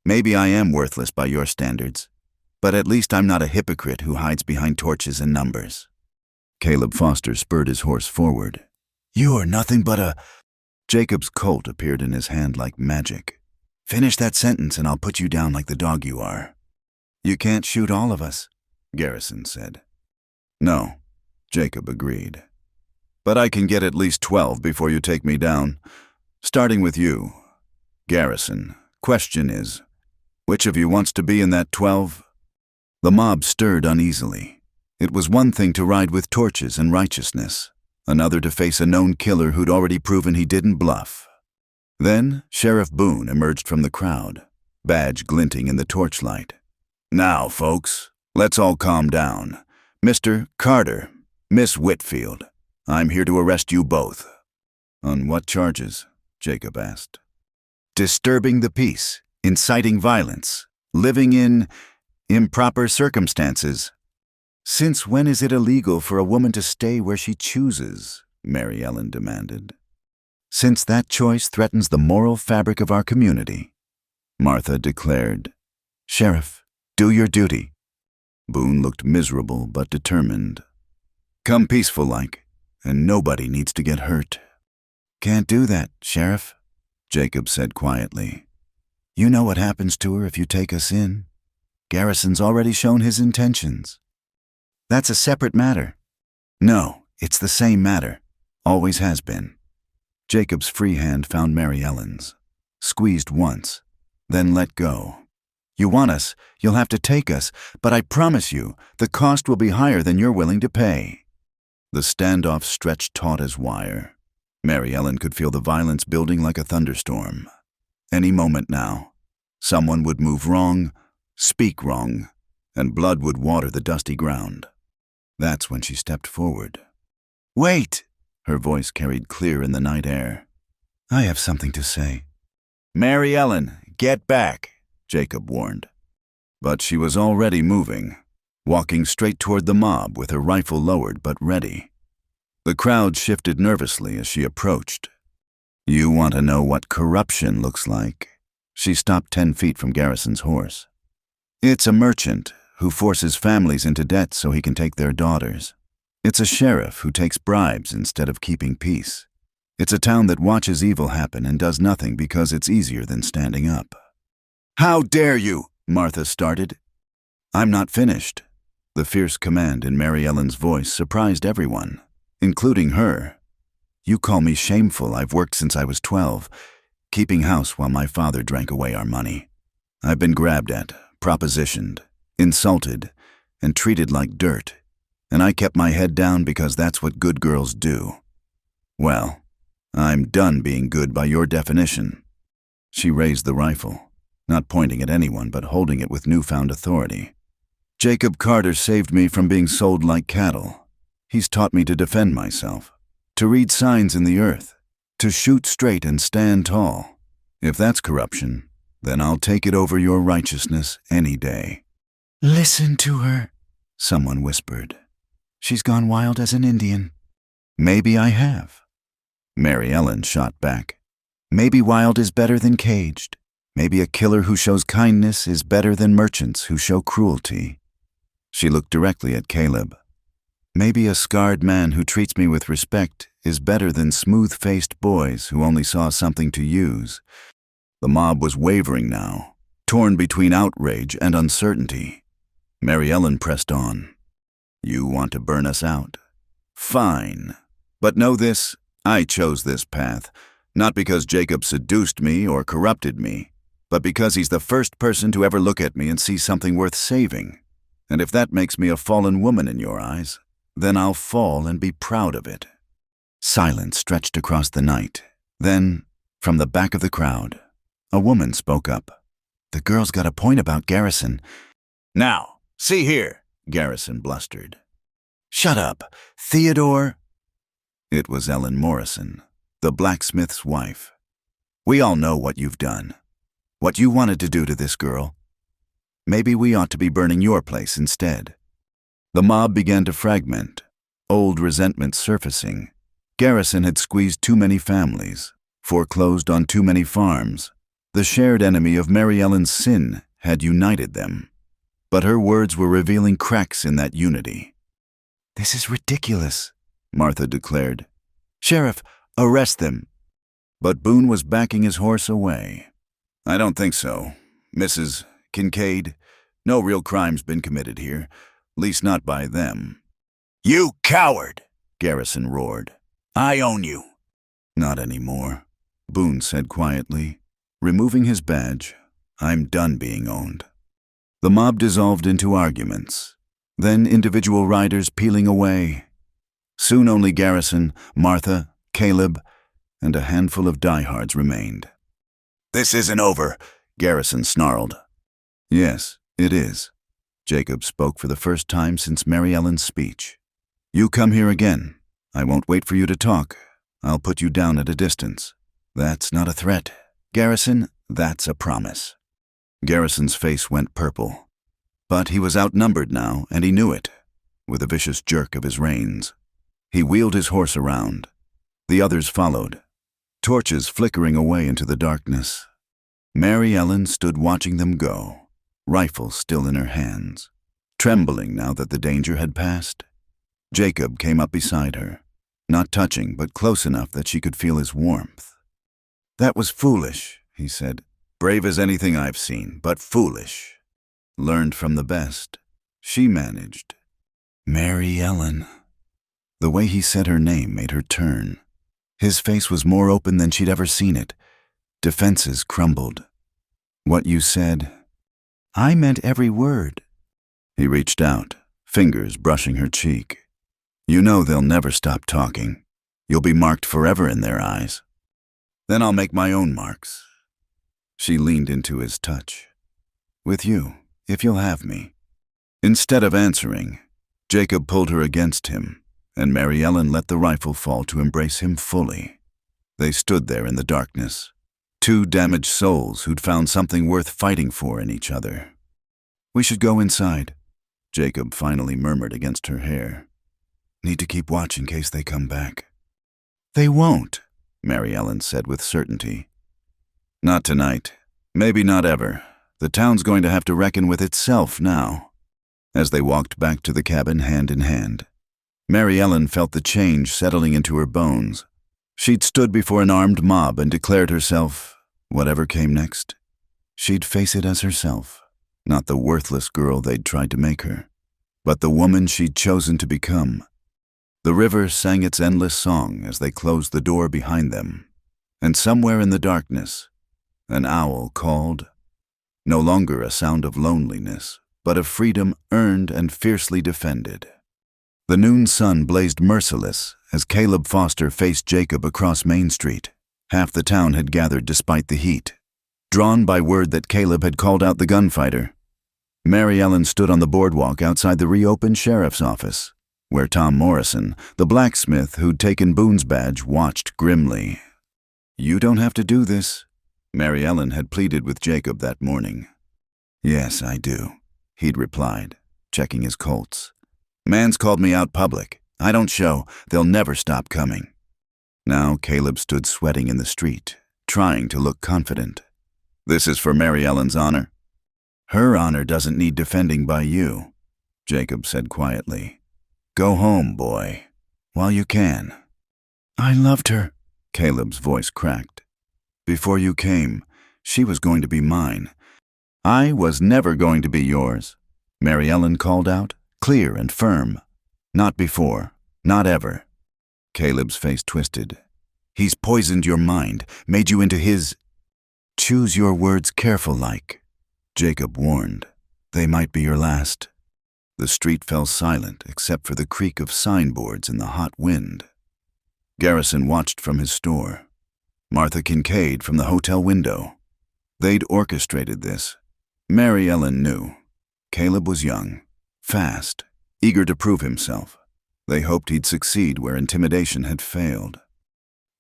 Maybe I am worthless by your standards. But at least I'm not a hypocrite who hides behind torches and numbers." Caleb Foster spurred his horse forward. "You're nothing but a—" Jacob's Colt appeared in his hand like magic. "Finish that sentence and I'll put you down like the dog you are." "You can't shoot all of us," Garrison said. "No," Jacob agreed. but I can get at least 12 before you take me down. Starting with you, Garrison. Question is, which of you wants to be in that 12? The mob stirred uneasily. It was one thing to ride with torches and righteousness, another to face a known killer who'd already proven he didn't bluff. Then Sheriff Boone emerged from the crowd, badge glinting in the torchlight. Now, folks, let's all calm down. Mr. Carter, Miss Whitfield, I'm here to arrest you both. On what charges? Jacob asked. Disturbing the peace, inciting violence, living in improper circumstances. Since when is it illegal for a woman to stay where she chooses? Mary Ellen demanded. Since that choice threatens the moral fabric of our community, Martha declared. Sheriff, do your duty. Boone looked miserable but determined. Come peaceful-like, and nobody needs to get hurt. Can't do that, Sheriff, Jacob said quietly. You know what happens to her if you take us in. Garrison's already shown his intentions. That's a separate matter. No, it's the same matter. Always has been. Jacob's free hand found Mary Ellen's. Squeezed once, then let go. You want us, you'll have to take us, but I promise you, the cost will be higher than you're willing to pay. The standoff stretched taut as wire. Mary Ellen could feel the violence building like a thunderstorm. Any moment now, someone would move wrong, speak wrong, and blood would water the dusty ground. That's when she stepped forward. Wait! Her voice carried clear in the night air. I have something to say. Mary Ellen, get back, Jacob warned. But she was already moving, walking straight toward the mob with her rifle lowered but ready. The crowd shifted nervously as she approached. You want to know what corruption looks like? She stopped 10 feet from Garrison's horse. It's a merchant who forces families into debt so he can take their daughters. It's a sheriff who takes bribes instead of keeping peace. It's a town that watches evil happen and does nothing because it's easier than standing up. How dare you? Martha started. I'm not finished. The fierce command in Mary Ellen's voice surprised everyone, including her. You call me shameful. I've worked since I was 12, keeping house while my father drank away our money. I've been grabbed at, propositioned, insulted, and treated like dirt, and I kept my head down because that's what good girls do. Well, I'm done being good by your definition. She raised the rifle, not pointing at anyone but holding it with newfound authority. Jacob Carter saved me from being sold like cattle. He's taught me to defend myself, to read signs in the earth, to shoot straight and stand tall. If that's corruption, then I'll take it over your righteousness any day. Listen to her, someone whispered. She's gone wild as an Indian. Maybe I have. Mary Ellen shot back. Maybe wild is better than caged. Maybe a killer who shows kindness is better than merchants who show cruelty. She looked directly at Caleb. Maybe a scarred man who treats me with respect is better than smooth-faced boys who only saw something to use. The mob was wavering now, torn between outrage and uncertainty. Mary Ellen pressed on. You want to burn us out? Fine. But know this, I chose this path, not because Jacob seduced me or corrupted me, but because he's the first person to ever look at me and see something worth saving. And if that makes me a fallen woman in your eyes, then I'll fall and be proud of it. Silence stretched across the night. Then, from the back of the crowd, a woman spoke up. The girl's got a point about Garrison. Now, see here, Garrison blustered. Shut up, Theodore. It was Ellen Morrison, the blacksmith's wife. We all know what you've done. What you wanted to do to this girl. Maybe we ought to be burning your place instead. The mob began to fragment, old resentment surfacing. Garrison had squeezed too many families, foreclosed on too many farms. The shared enemy of Mary Ellen's sin had united them. But her words were revealing cracks in that unity. This is ridiculous, Martha declared. Sheriff, arrest them. But Boone was backing his horse away. I don't think so. Mrs. Kincaid, no real crime's been committed here, least not by them. You coward! Garrison roared. I own you." Not anymore, Boone said quietly. Removing his badge, "I'm done being owned." The mob dissolved into arguments, then individual riders peeling away. Soon only Garrison, Martha, Caleb, and a handful of diehards remained. "This isn't over," Garrison snarled. "Yes, it is." Jacob spoke for the first time since Mary Ellen's speech. "You come here again. I won't wait for you to talk. I'll put you down at a distance." "That's not a threat, Garrison, that's a promise." Garrison's face went purple. But he was outnumbered now, and he knew it. With a vicious jerk of his reins, he wheeled his horse around. The others followed, torches flickering away into the darkness. Mary Ellen stood watching them go, rifle still in her hands, trembling now that the danger had passed. Jacob came up beside her, not touching but close enough that she could feel his warmth. "That was foolish," he said. "Brave as anything I've seen, but foolish. Learned from the best." She managed. "Mary Ellen." The way he said her name made her turn. His face was more open than she'd ever seen it. Defenses crumbled. "What you said, I meant every word." He reached out, fingers brushing her cheek. "You know they'll never stop talking. You'll be marked forever in their eyes. Then I'll make my own marks." She leaned into his touch. "With you, if you'll have me." Instead of answering, Jacob pulled her against him, and Mary Ellen let the rifle fall to embrace him fully. They stood there in the darkness, two damaged souls who'd found something worth fighting for in each other. "We should go inside," Jacob finally murmured against her hair. "Need to keep watch in case they come back." "They won't," Mary Ellen said with certainty. "Not tonight. Maybe not ever. The town's going to have to reckon with itself now." As they walked back to the cabin hand in hand, Mary Ellen felt the change settling into her bones. She'd stood before an armed mob and declared herself, whatever came next, she'd face it as herself, not the worthless girl they'd tried to make her, but the woman she'd chosen to become. The river sang its endless song as they closed the door behind them, and somewhere in the darkness, an owl called. No longer a sound of loneliness, but of freedom earned and fiercely defended. The noon sun blazed merciless as Caleb Foster faced Jacob across Main Street. Half the town had gathered despite the heat, drawn by word that Caleb had called out the gunfighter. Mary Ellen stood on the boardwalk outside the reopened sheriff's office, where Tom Morrison, the blacksmith who'd taken Boone's badge, watched grimly. "You don't have to do this," Mary Ellen had pleaded with Jacob that morning. "Yes, I do," he'd replied, checking his Colts. "Man's called me out public. I don't show. They'll never stop coming." Now Caleb stood sweating in the street, trying to look confident. "This is for Mary Ellen's honor." "Her honor doesn't need defending by you," Jacob said quietly. "Go home, boy, while you can." "I loved her," Caleb's voice cracked. "Before you came, she was going to be mine." "I was never going to be yours," Mary Ellen called out, clear and firm. "Not before, not ever." Caleb's face twisted. "He's poisoned your mind, made you into his—" "Choose your words careful-like," Jacob warned. "They might be your last." The street fell silent except for the creak of signboards in the hot wind. Garrison watched from his store. Martha Kincaid from the hotel window. They'd orchestrated this. Mary Ellen knew. Caleb was young, fast, eager to prove himself. They hoped he'd succeed where intimidation had failed.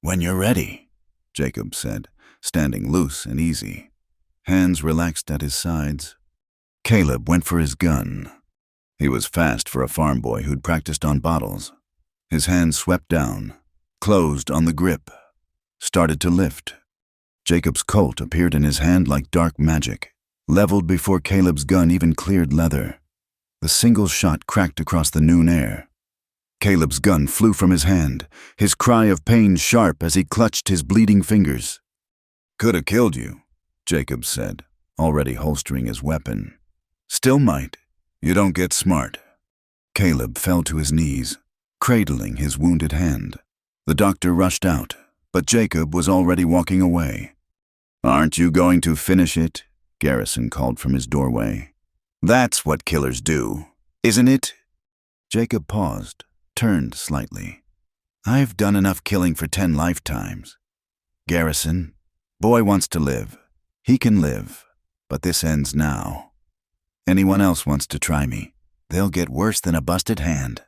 "When you're ready," Jacob said, standing loose and easy. Hands relaxed at his sides. Caleb went for his gun. He was fast for a farm boy who'd practiced on bottles. His hands swept down, closed on the grip, started to lift. Jacob's Colt appeared in his hand like dark magic, leveled before Caleb's gun even cleared leather. The single shot cracked across the noon air. Caleb's gun flew from his hand, his cry of pain sharp as he clutched his bleeding fingers. "Could have killed you," Jacob said, already holstering his weapon. "Still might. You don't get smart." Caleb fell to his knees, cradling his wounded hand. The doctor rushed out, but Jacob was already walking away. "Aren't you going to finish it?" Garrison called from his doorway. "That's what killers do, isn't it?" Jacob paused, turned slightly. "I've done enough killing for 10 lifetimes. Garrison, boy wants to live. He can live, but this ends now. Anyone else wants to try me, they'll get worse than a busted hand."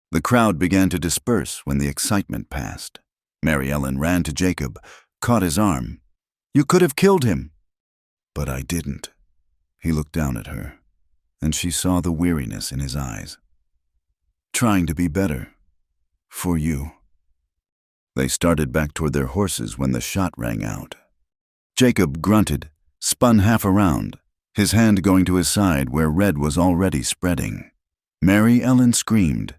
The crowd began to disperse when the excitement passed. Mary Ellen ran to Jacob, caught his arm. "You could have killed him." "But I didn't." He looked down at her, and she saw the weariness in his eyes. "Trying to be better. For you." They started back toward their horses when the shot rang out. Jacob grunted, spun half around, his hand going to his side where red was already spreading. Mary Ellen screamed,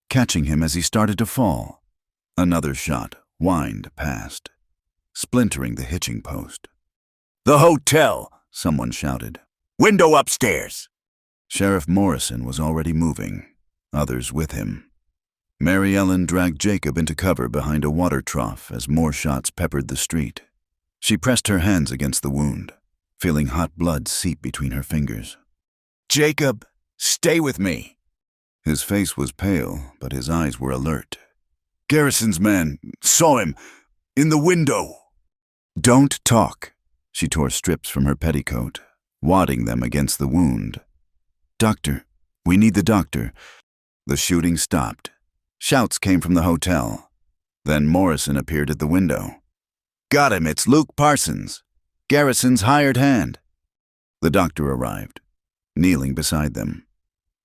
catching him as he started to fall. Another shot whined past, splintering the hitching post. "The hotel!" someone shouted. "Window upstairs!" Sheriff Morrison was already moving, others with him. Mary Ellen dragged Jacob into cover behind a water trough as more shots peppered the street. She pressed her hands against the wound, feeling hot blood seep between her fingers. "Jacob, stay with me!" His face was pale, but his eyes were alert. "Garrison's man saw him in the window." "Don't talk." She tore strips from her petticoat, wadding them against the wound. "Doctor, we need the doctor." The shooting stopped. Shouts came from the hotel. Then Morrison appeared at the window. "Got him, it's Luke Parsons, Garrison's hired hand." The doctor arrived, kneeling beside them.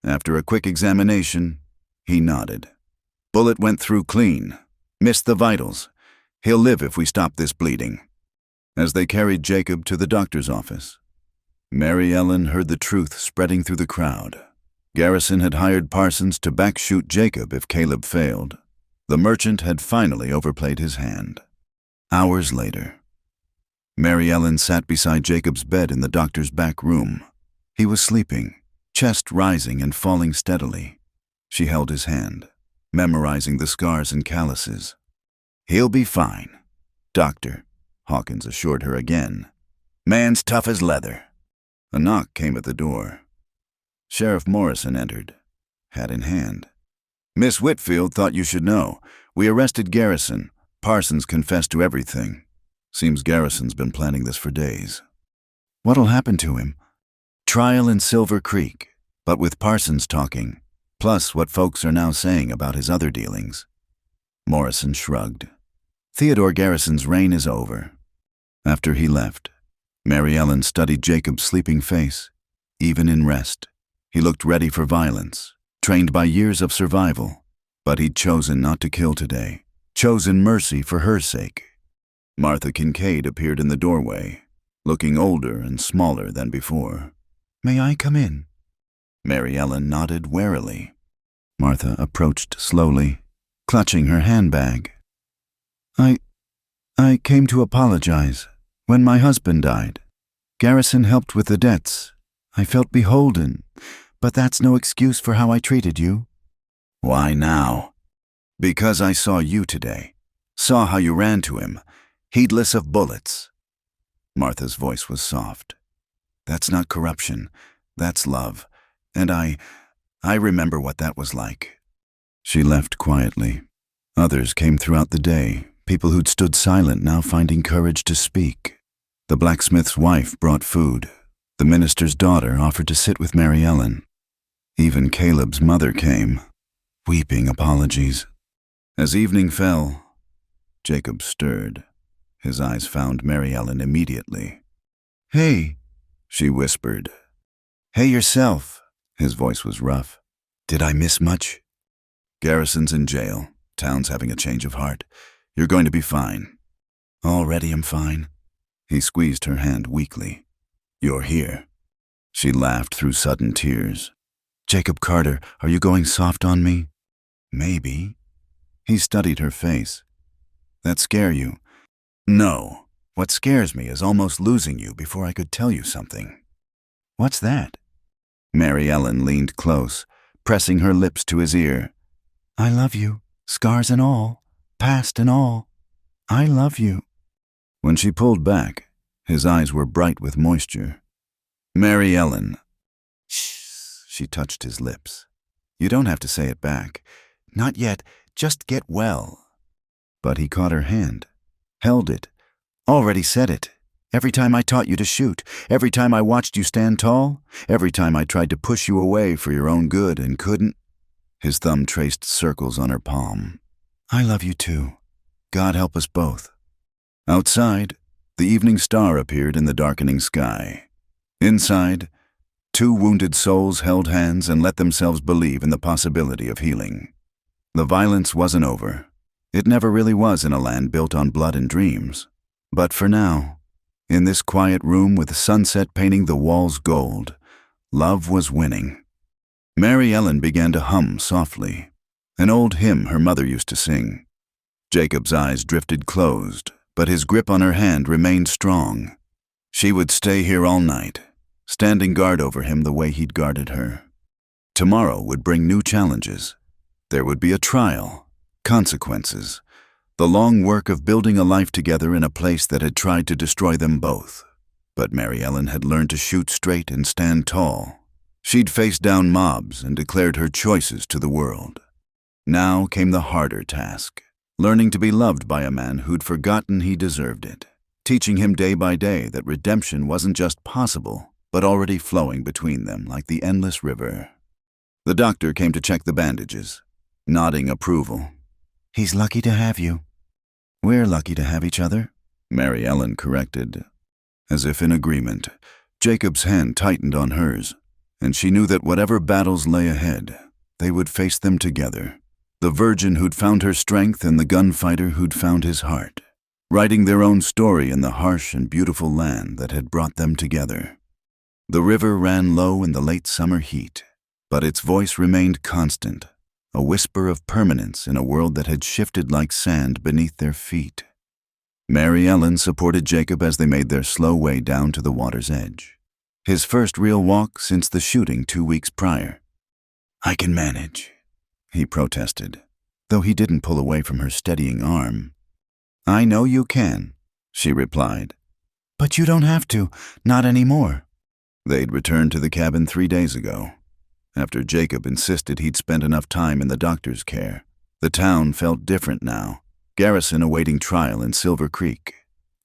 After a quick examination, he nodded. "Bullet went through clean. Missed the vitals. He'll live if we stop this bleeding." As they carried Jacob to the doctor's office, Mary Ellen heard the truth spreading through the crowd. Garrison had hired Parsons to backshoot Jacob if Caleb failed. The merchant had finally overplayed his hand. Hours later, Mary Ellen sat beside Jacob's bed in the doctor's back room. He was sleeping, chest rising and falling steadily. She held his hand, memorizing the scars and calluses. "He'll be fine, Doctor," Hawkins assured her again. "Man's tough as leather." A knock came at the door. Sheriff Morrison entered, hat in hand. "Miss Whitfield thought you should know. We arrested Garrison. Parsons confessed to everything. Seems Garrison's been planning this for days." "What'll happen to him?" "Trial in Silver Creek, but with Parsons talking, plus what folks are now saying about his other dealings." Morrison shrugged. "Theodore Garrison's reign is over." After he left, Mary Ellen studied Jacob's sleeping face. Even in rest, he looked ready for violence, trained by years of survival. But he'd chosen not to kill today, chosen mercy for her sake. Martha Kincaid appeared in the doorway, looking older and smaller than before. "May I come in?" Mary Ellen nodded warily. Martha approached slowly, clutching her handbag. I came to apologize. When my husband died, Garrison helped with the debts. I felt beholden, but that's no excuse for how I treated you." "Why now?" "Because I saw you today. Saw how you ran to him, heedless of bullets." Martha's voice was soft. "That's not corruption. That's love. And I remember what that was like." She left quietly. Others came throughout the day, people who'd stood silent now finding courage to speak. The blacksmith's wife brought food. The minister's daughter offered to sit with Mary Ellen. Even Caleb's mother came, weeping apologies. As evening fell, Jacob stirred. His eyes found Mary Ellen immediately. "Hey," she whispered. "Hey yourself." His voice was rough. "Did I miss much?" "Garrison's in jail. Town's having a change of heart. You're going to be fine." "Already I'm fine." He squeezed her hand weakly. "You're here." She laughed through sudden tears. "Jacob Carter, are you going soft on me?" "Maybe." He studied her face. "That scare you?" "No. What scares me is almost losing you before I could tell you something." "What's that?" Mary Ellen leaned close, pressing her lips to his ear. "I love you, scars and all." past and all. I love you." When she pulled back, his eyes were bright with moisture. "Mary Ellen." "Shh," she touched his lips. "You don't have to say it back. Not yet. Just get well." But he caught her hand, held it. "Already said it. Every time I taught you to shoot, every time I watched you stand tall, every time I tried to push you away for your own good and couldn't." His thumb traced circles on her palm. "I love you too. God help us both." Outside, the evening star appeared in the darkening sky. Inside, two wounded souls held hands and let themselves believe in the possibility of healing. The violence wasn't over. It never really was in a land built on blood and dreams. But for now, in this quiet room with the sunset painting the walls gold, love was winning. Mary Ellen began to hum softly, an old hymn her mother used to sing. Jacob's eyes drifted closed, but his grip on her hand remained strong. She would stay here all night, standing guard over him the way he'd guarded her. Tomorrow would bring new challenges. There would be a trial, consequences, the long work of building a life together in a place that had tried to destroy them both. But Mary Ellen had learned to shoot straight and stand tall. She'd faced down mobs and declared her choices to the world. Now came the harder task, learning to be loved by a man who'd forgotten he deserved it, teaching him day by day that redemption wasn't just possible, but already flowing between them like the endless river. The doctor came to check the bandages, nodding approval. "He's lucky to have you." "We're lucky to have each other," Mary Ellen corrected. As if in agreement, Jacob's hand tightened on hers, and she knew that whatever battles lay ahead, they would face them together. The virgin who'd found her strength and the gunfighter who'd found his heart, writing their own story in the harsh and beautiful land that had brought them together. The river ran low in the late summer heat, but its voice remained constant, a whisper of permanence in a world that had shifted like sand beneath their feet. Mary Ellen supported Jacob as they made their slow way down to the water's edge. His first real walk since the shooting 2 weeks prior. "I can manage," he protested, though he didn't pull away from her steadying arm. "I know you can," she replied. "But you don't have to, not anymore." They'd returned to the cabin 3 days ago, after Jacob insisted he'd spent enough time in the doctor's care. The town felt different now, Garrison awaiting trial in Silver Creek,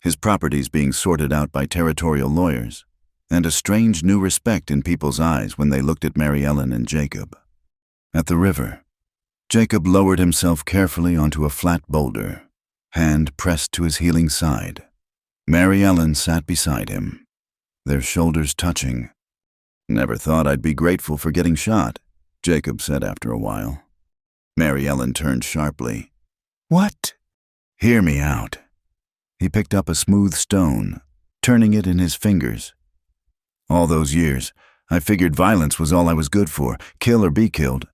his properties being sorted out by territorial lawyers, and a strange new respect in people's eyes when they looked at Mary Ellen and Jacob. At the river, Jacob lowered himself carefully onto a flat boulder, hand pressed to his healing side. Mary Ellen sat beside him, their shoulders touching. "Never thought I'd be grateful for getting shot," Jacob said after a while. Mary Ellen turned sharply. "What?" "Hear me out." He picked up a smooth stone, turning it in his fingers. "All those years, I figured violence was all I was good for, kill or be killed.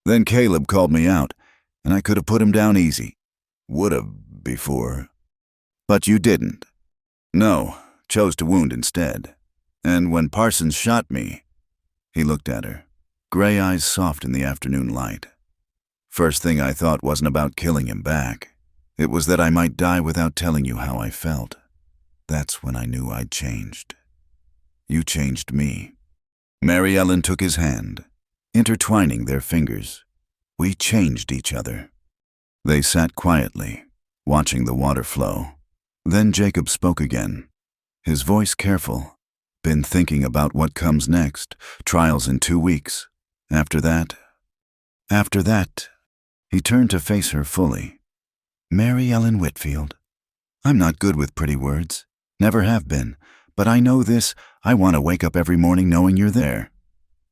Then Caleb called me out, and I could have put him down easy. Would have before. But you didn't. No, chose to wound instead. And when Parsons shot me," he looked at her, gray eyes soft in the afternoon light. "First thing I thought wasn't about killing him back. It was that I might die without telling you how I felt. That's when I knew I'd changed. You changed me." Mary Ellen took his hand, intertwining their fingers. "We changed each other." They sat quietly, watching the water flow. Then Jacob spoke again, his voice careful. "Been thinking about what comes next, trials in 2 weeks. After that..." He turned to face her fully. "Mary Ellen Whitfield, "I'm not good with pretty words, never have been, but I know this. I want to wake up every morning knowing you're there.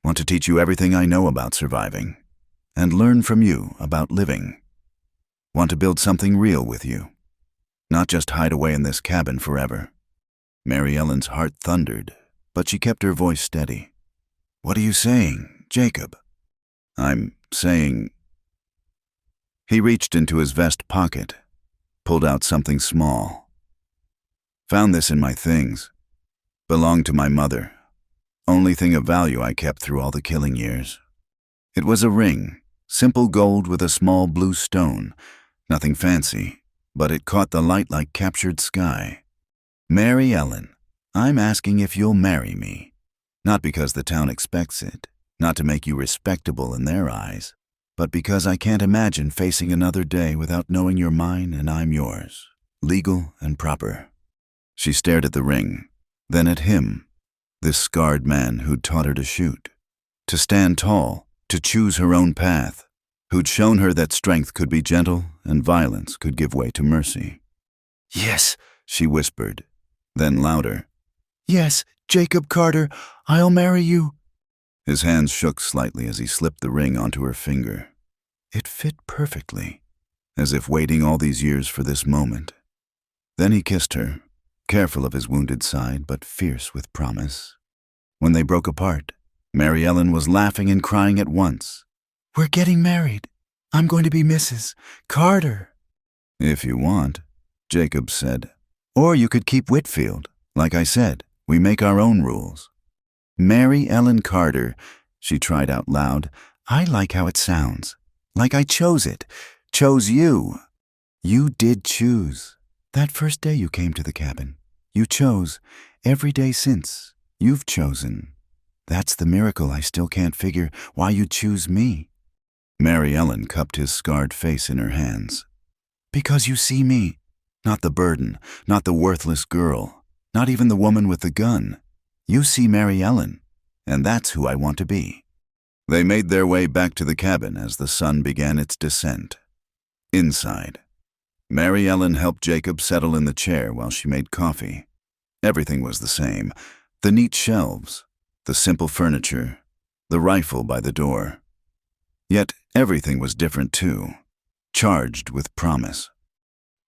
Want to teach you everything I know about surviving, and learn from you about living. Want to build something real with you, not just hide away in this cabin forever." Mary Ellen's heart thundered, but she kept her voice steady. "What are you saying, Jacob?" "I'm saying..." He reached into his vest pocket, pulled out something small. "Found this in my things. Belonged to my mother. Only thing of value I kept through all the killing years. It was a ring, simple gold with a small blue stone, Nothing fancy, but it caught the light like captured sky. Mary Ellen, I'm asking if you'll marry me. Not because the town expects it, not to make you respectable in their eyes, but because I can't imagine facing another day without knowing you're mine and I'm yours, legal and proper. She stared at the ring, then at him, this scarred man who'd taught her to shoot, to stand tall, to choose her own path, who'd shown her that strength could be gentle and violence could give way to mercy. Yes, She whispered, then louder. yes, Jacob Carter, I'll marry you. His hands shook slightly as he slipped the ring onto her finger. It fit perfectly, as if waiting all these years for this moment. Then he kissed her, careful of his wounded side but fierce with promise. When they broke apart, Mary Ellen was laughing and crying at once. We're getting married. I'm going to be Mrs. Carter. If you want, Jacob said. Or you could keep Whitfield. Like I said, we make our own rules. Mary Ellen Carter, she tried out loud. I like how it sounds. Like I chose it. Chose you. You did choose. That first day you came to the cabin. You chose. Every day since, you've chosen. That's the miracle I still can't figure, why you choose me. Mary Ellen cupped his scarred face in her hands. Because you see me. Not the burden, not the worthless girl, not even the woman with the gun. You see Mary Ellen, and that's who I want to be. They made their way back to the cabin as the sun began its descent. Inside, Mary Ellen helped Jacob settle in the chair while she made coffee. Everything was the same. The neat shelves, the simple furniture, the rifle by the door. Yet everything was different too, charged with promise.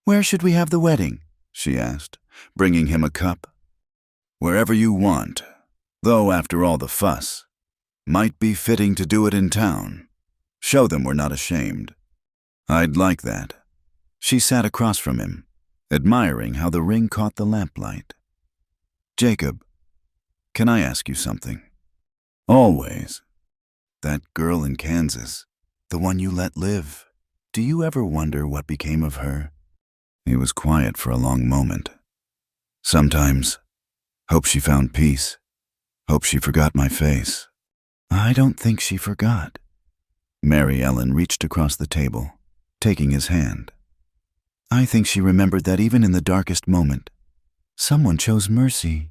Where should we have the wedding? She asked, bringing him a cup. Wherever you want, though after all the fuss, might be fitting to do it in town. Show them we're not ashamed. I'd like that. She sat across from him, admiring how the ring caught the lamplight. Jacob, can I ask you something? Always. That girl in Kansas, the one you let live, do you ever wonder what became of her? He was quiet for a long moment. Sometimes, hope she found peace. Hope she forgot my face. I don't think she forgot. Mary Ellen reached across the table, taking his hand. I think she remembered that even in the darkest moment, someone chose mercy.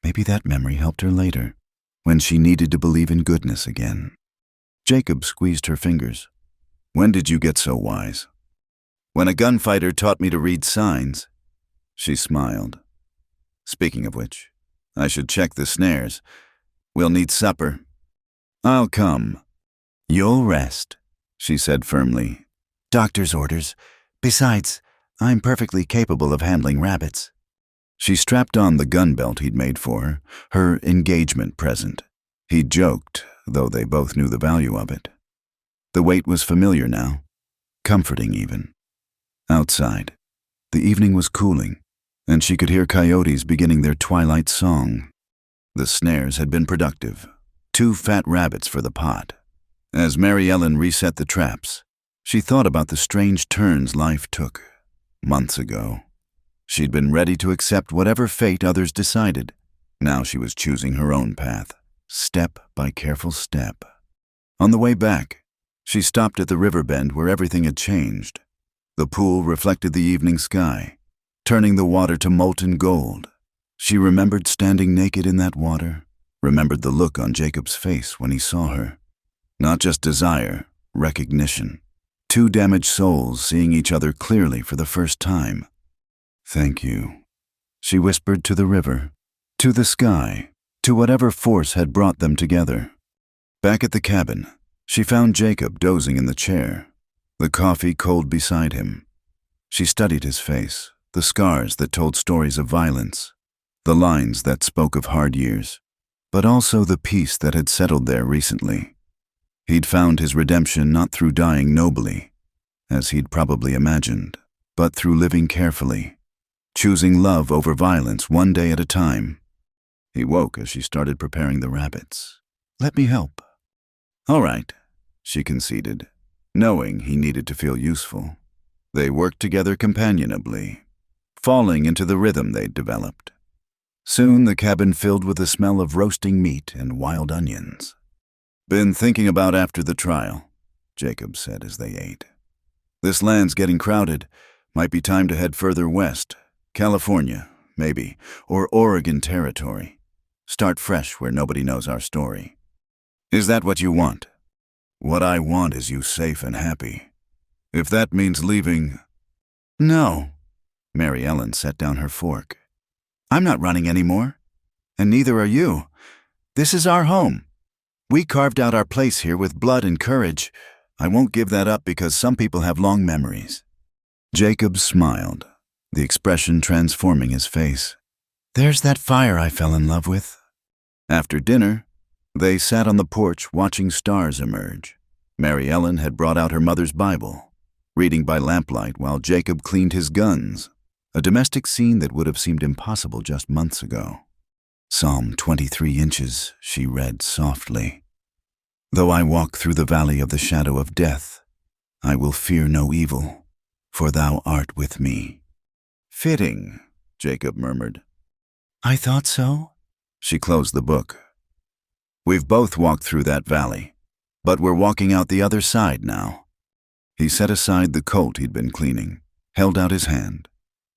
Maybe that memory helped her later, when she needed to believe in goodness again. Jacob squeezed her fingers. When did you get so wise? When a gunfighter taught me to read signs. She smiled. Speaking of which, I should check the snares. We'll need supper. I'll come. You'll rest, she said firmly. Doctor's orders. Besides, I'm perfectly capable of handling rabbits. She strapped on the gun belt he'd made for her engagement present. He joked, though they both knew the value of it. The weight was familiar now, comforting even. Outside, the evening was cooling, and she could hear coyotes beginning their twilight song. The snares had been productive. 2 fat rabbits for the pot. As Mary Ellen reset the traps, she thought about the strange turns life took. Months ago, she'd been ready to accept whatever fate others decided. Now she was choosing her own path, step by careful step. On the way back, she stopped at the river bend where everything had changed. The pool reflected the evening sky, turning the water to molten gold. She remembered standing naked in that water, remembered the look on Jacob's face when he saw her. Not just desire, recognition. 2 damaged souls seeing each other clearly for the first time. Thank you, she whispered to the river, to the sky, to whatever force had brought them together. Back at the cabin, she found Jacob dozing in the chair, the coffee cold beside him. She studied his face, the scars that told stories of violence, the lines that spoke of hard years, but also the peace that had settled there recently. He'd found his redemption not through dying nobly, as he'd probably imagined, but through living carefully, choosing love over violence one day at a time. He woke as she started preparing the rabbits. Let me help. All right, she conceded, knowing he needed to feel useful. They worked together companionably, falling into the rhythm they'd developed. Soon the cabin filled with the smell of roasting meat and wild onions. "Been thinking about after the trial," Jacob said as they ate. "This land's getting crowded. Might be time to head further west. California, maybe, or Oregon Territory. Start fresh where nobody knows our story. Is that what you want?" "What I want is you safe and happy. If that means leaving—" "No." Mary Ellen set down her fork. "I'm not running anymore. And neither are you. This is our home. We carved out our place here with blood and courage. I won't give that up because some people have long memories." Jacob smiled, the expression transforming his face. "There's that fire I fell in love with." After dinner, they sat on the porch watching stars emerge. Mary Ellen had brought out her mother's Bible, reading by lamplight while Jacob cleaned his guns, a domestic scene that would have seemed impossible just months ago. "Psalm 23 inches," she read softly. "Though I walk through the valley of the shadow of death, I will fear no evil, for thou art with me." "Fitting," Jacob murmured. "I thought so." She closed the book. "We've both walked through that valley, but we're walking out the other side now." He set aside the colt he'd been cleaning, held out his hand.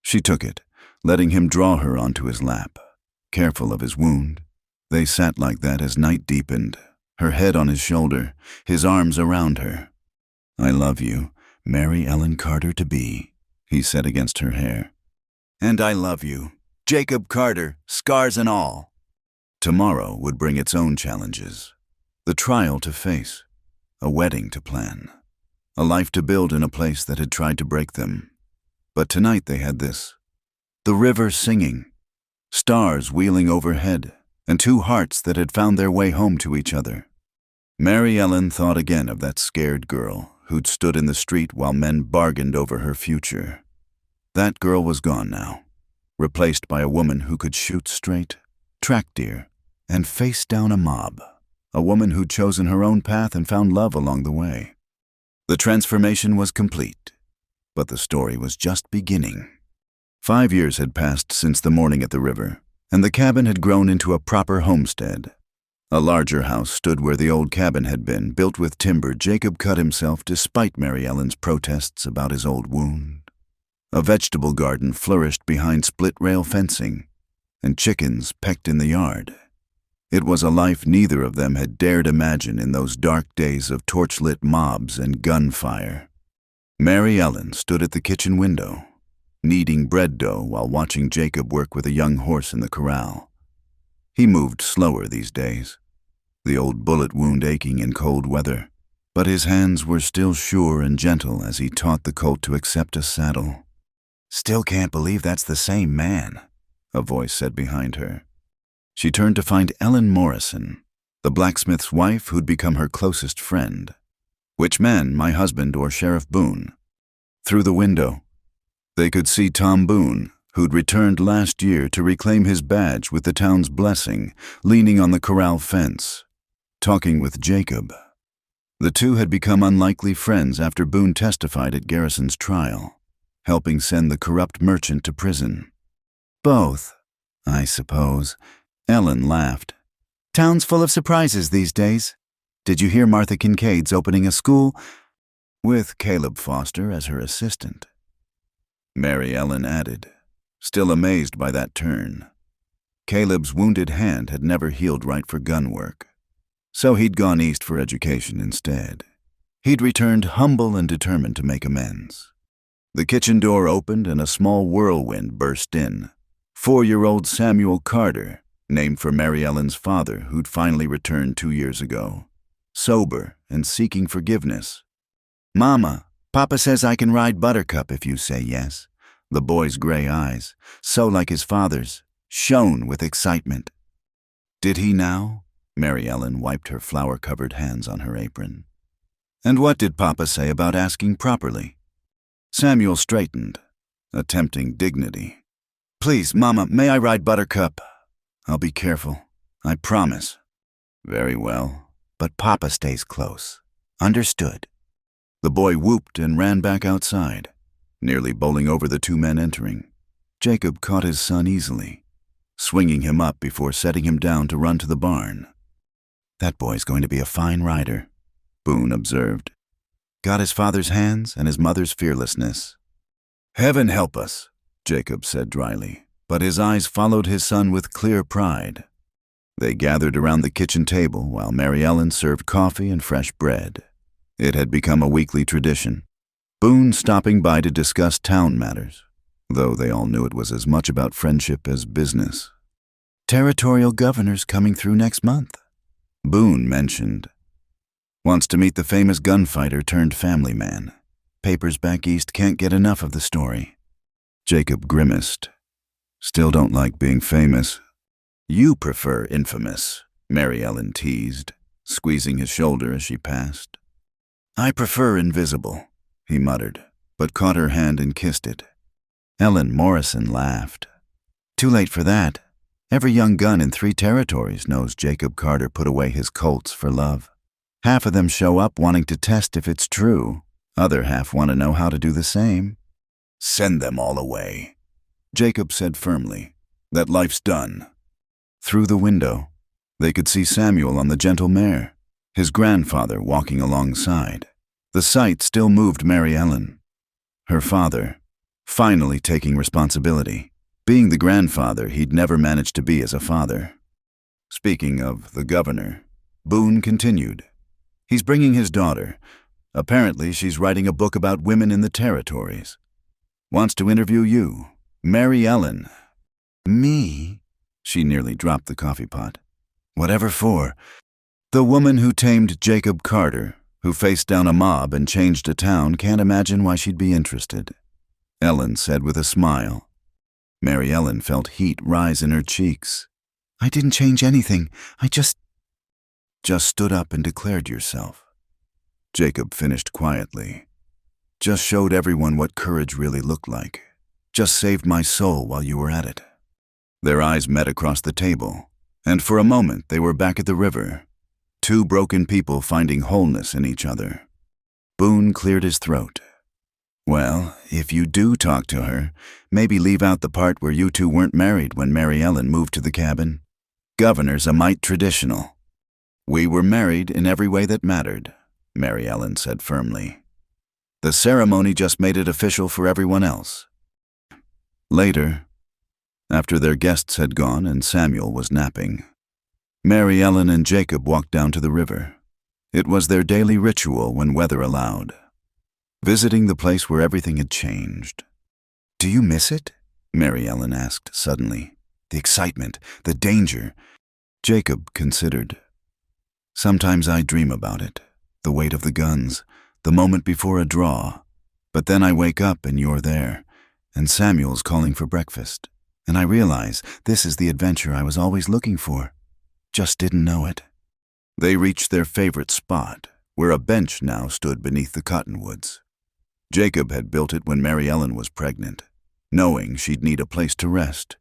She took it, letting him draw her onto his lap. Careful of his wound, they sat like that as night deepened, her head on his shoulder, his arms around her. "I love you, Mary Ellen Carter to be," he said against her hair. "And I love you, Jacob Carter, scars and all." Tomorrow would bring its own challenges. The trial to face, a wedding to plan, a life to build in a place that had tried to break them. But tonight they had this: the river singing, stars wheeling overhead, and two hearts that had found their way home to each other. Mary Ellen thought again of that scared girl who'd stood in the street while men bargained over her future. That girl was gone now, replaced by a woman who could shoot straight, track deer, and face down a mob. A woman who'd chosen her own path and found love along the way. The transformation was complete, but the story was just beginning. 5 years had passed since the morning at the river, and the cabin had grown into a proper homestead. A larger house stood where the old cabin had been, built with timber Jacob cut himself despite Mary Ellen's protests about his old wound. A vegetable garden flourished behind split-rail fencing, and chickens pecked in the yard. It was a life neither of them had dared imagine in those dark days of torch-lit mobs and gunfire. Mary Ellen stood at the kitchen window, kneading bread dough while watching Jacob work with a young horse in the corral. He moved slower these days, the old bullet wound aching in cold weather, but his hands were still sure and gentle as he taught the colt to accept a saddle. "Still can't believe that's the same man," a voice said behind her. She turned to find Ellen Morrison, the blacksmith's wife who'd become her closest friend. "Which man, my husband or Sheriff Boone?" Through the window, they could see Tom Boone, who'd returned last year to reclaim his badge with the town's blessing, leaning on the corral fence, talking with Jacob. The two had become unlikely friends after Boone testified at Garrison's trial, helping send the corrupt merchant to prison. "Both, I suppose." Ellen laughed. "Town's full of surprises these days. Did you hear Martha Kincaid's opening a school?" "With Caleb Foster as her assistant," Mary Ellen added, still amazed by that turn. Caleb's wounded hand had never healed right for gun work, so he'd gone east for education instead. He'd returned humble and determined to make amends. The kitchen door opened and a small whirlwind burst in. 4-year-old Samuel Carter, named for Mary Ellen's father who'd finally returned 2 years ago, sober and seeking forgiveness. "Mama, Papa says I can ride Buttercup if you say yes." The boy's gray eyes, so like his father's, shone with excitement. "Did he now?" Mary Ellen wiped her flour-covered hands on her apron. "And what did Papa say about asking properly?" Samuel straightened, attempting dignity. "Please, Mama, may I ride Buttercup?" "I'll be careful, I promise." "Very well." "But Papa stays close. Understood." The boy whooped and ran back outside. Nearly bowling over the two men entering, Jacob caught his son easily, swinging him up before setting him down to run to the barn. "That boy's going to be a fine rider," Boone observed. "Got his father's hands and his mother's fearlessness." "Heaven help us," Jacob said dryly, but his eyes followed his son with clear pride. They gathered around the kitchen table while Mary Ellen served coffee and fresh bread. It had become a weekly tradition, Boone stopping by to discuss town matters, though they all knew it was as much about friendship as business. "Territorial governor's coming through next month," Boone mentioned. "Wants to meet the famous gunfighter turned family man. Papers back east can't get enough of the story." Jacob grimaced. "Still don't like being famous." "You prefer infamous," Mary Ellen teased, squeezing his shoulder as she passed. "I prefer invisible," he muttered, but caught her hand and kissed it. Ellen Morrison laughed. "Too late for that. Every young gun in 3 territories knows Jacob Carter put away his Colts for love. Half of them show up wanting to test if it's true. Other half want to know how to do the same." "Send them all away," Jacob said firmly. "That life's done." Through the window, they could see Samuel on the gentle mare, his grandfather walking alongside. The sight still moved Mary Ellen. Her father, finally taking responsibility, being the grandfather he'd never managed to be as a father. Speaking of the governor, Boone continued. "He's bringing his daughter. Apparently she's writing a book about women in the territories. Wants to interview you, Mary Ellen." "Me?" She nearly dropped the coffee pot. "Whatever for?" "The woman who tamed Jacob Carter, who faced down a mob and changed a town, can't imagine why she'd be interested," Ellen said with a smile. Mary Ellen felt heat rise in her cheeks. "I didn't change anything. I just stood up and declared yourself," Jacob finished quietly. "Just showed everyone what courage really looked like. Just saved my soul while you were at it." Their eyes met across the table, and for a moment they were back at the river, two broken people finding wholeness in each other. Boone cleared his throat. "Well, if you do talk to her, maybe leave out the part where you two weren't married when Mary Ellen moved to the cabin. Governor's a mite traditional." "We were married in every way that mattered," Mary Ellen said firmly. "The ceremony just made it official for everyone else." Later, after their guests had gone and Samuel was napping, Mary Ellen and Jacob walked down to the river. It was their daily ritual when weather allowed, visiting the place where everything had changed. "Do you miss it?" Mary Ellen asked suddenly. "The excitement, the danger." Jacob considered. "Sometimes I dream about it, the weight of the guns, the moment before a draw. But then I wake up and you're there, and Samuel's calling for breakfast. And I realize this is the adventure I was always looking for. Just didn't know it." They reached their favorite spot, where a bench now stood beneath the cottonwoods. Jacob had built it when Mary Ellen was pregnant, knowing she'd need a place to rest.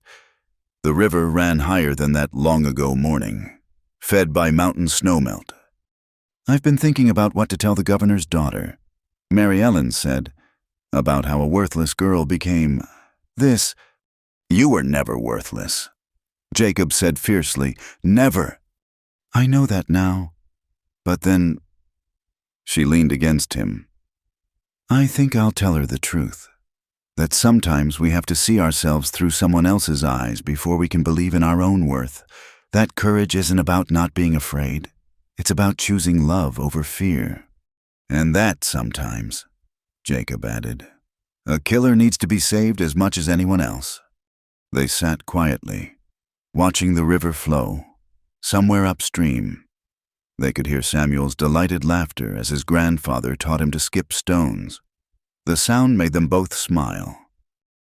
The river ran higher than that long-ago morning, fed by mountain snowmelt. "I've been thinking about what to tell the governor's daughter," Mary Ellen said, "about how a worthless girl became this." "You were never worthless," Jacob said fiercely. "Never." "I know that now." "But then—" She leaned against him. "I think I'll tell her the truth, that sometimes we have to see ourselves through someone else's eyes before we can believe in our own worth. That courage isn't about not being afraid. It's about choosing love over fear. And that sometimes," Jacob added, "a killer needs to be saved as much as anyone else." They sat quietly, watching the river flow. Somewhere upstream, they could hear Samuel's delighted laughter as his grandfather taught him to skip stones. The sound made them both smile.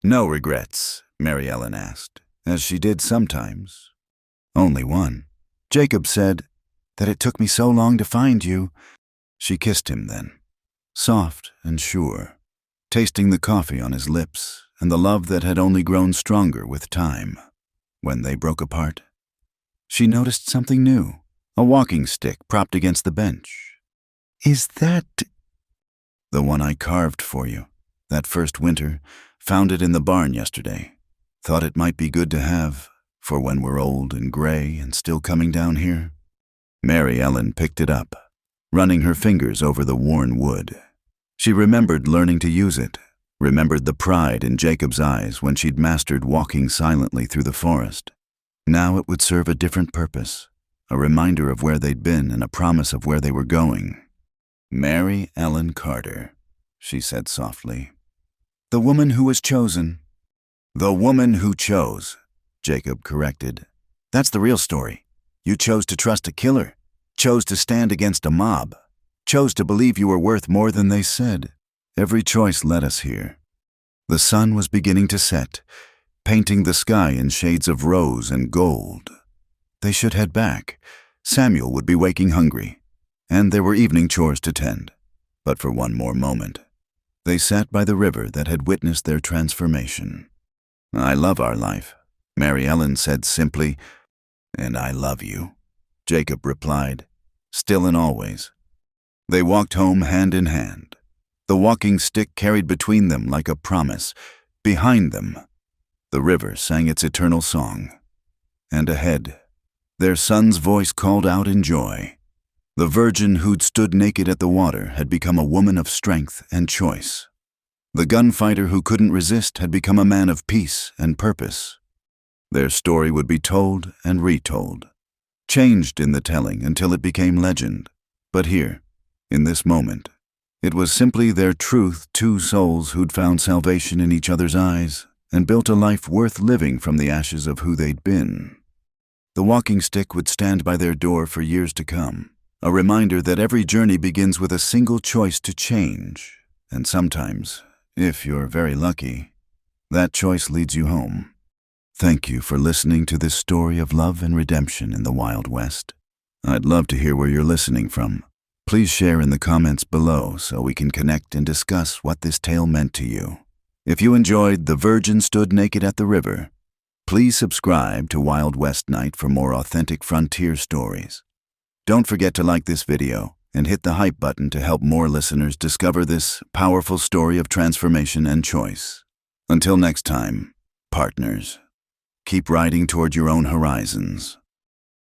"No regrets?" Mary Ellen asked, as she did sometimes. "Only one." Jacob said, "That it took me so long to find you." She kissed him then, soft and sure, tasting the coffee on his lips and the love that had only grown stronger with time. When they broke apart, she noticed something new, a walking stick propped against the bench. "Is that—" "The one I carved for you. that first winter, found it in the barn yesterday. Thought it might be good to have, for when we're old and gray and still coming down here. Mary Ellen picked it up, running her fingers over the worn wood. She remembered learning to use it, remembered the pride in Jacob's eyes when she'd mastered walking silently through the forest. Now it would serve a different purpose, a reminder of where they'd been and a promise of where they were going. Mary Ellen Carter, she said softly. The woman who was chosen. The woman who chose, Jacob corrected. That's the real story. You chose to trust a killer, chose to stand against a mob, chose to believe you were worth more than they said. Every choice led us here. The sun was beginning to set, painting the sky in shades of rose and gold. They should head back. Samuel would be waking hungry, and there were evening chores to tend. But for one more moment, they sat by the river that had witnessed their transformation. I love our life, Mary Ellen said simply, and I love you, Jacob replied, still and always. They walked home hand in hand, the walking stick carried between them like a promise. Behind them, the river sang its eternal song. And ahead, their son's voice called out in joy. The virgin who'd stood naked at the water had become a woman of strength and choice. The gunfighter who couldn't resist had become a man of peace and purpose. Their story would be told and retold, changed in the telling until it became legend. But here, in this moment, it was simply their truth, two souls who'd found salvation in each other's eyes and built a life worth living from the ashes of who they'd been. The walking stick would stand by their door for years to come, a reminder that every journey begins with a single choice to change, and sometimes, if you're very lucky, that choice leads you home. Thank you for listening to this story of love and redemption in the Wild West. I'd love to hear where you're listening from. Please share in the comments below so we can connect and discuss what this tale meant to you. If you enjoyed The Virgin Stood Naked at the River, please subscribe to Wild West Night for more authentic frontier stories. Don't forget to like this video and hit the hype button to help more listeners discover this powerful story of transformation and choice. Until next time, partners, keep riding toward your own horizons.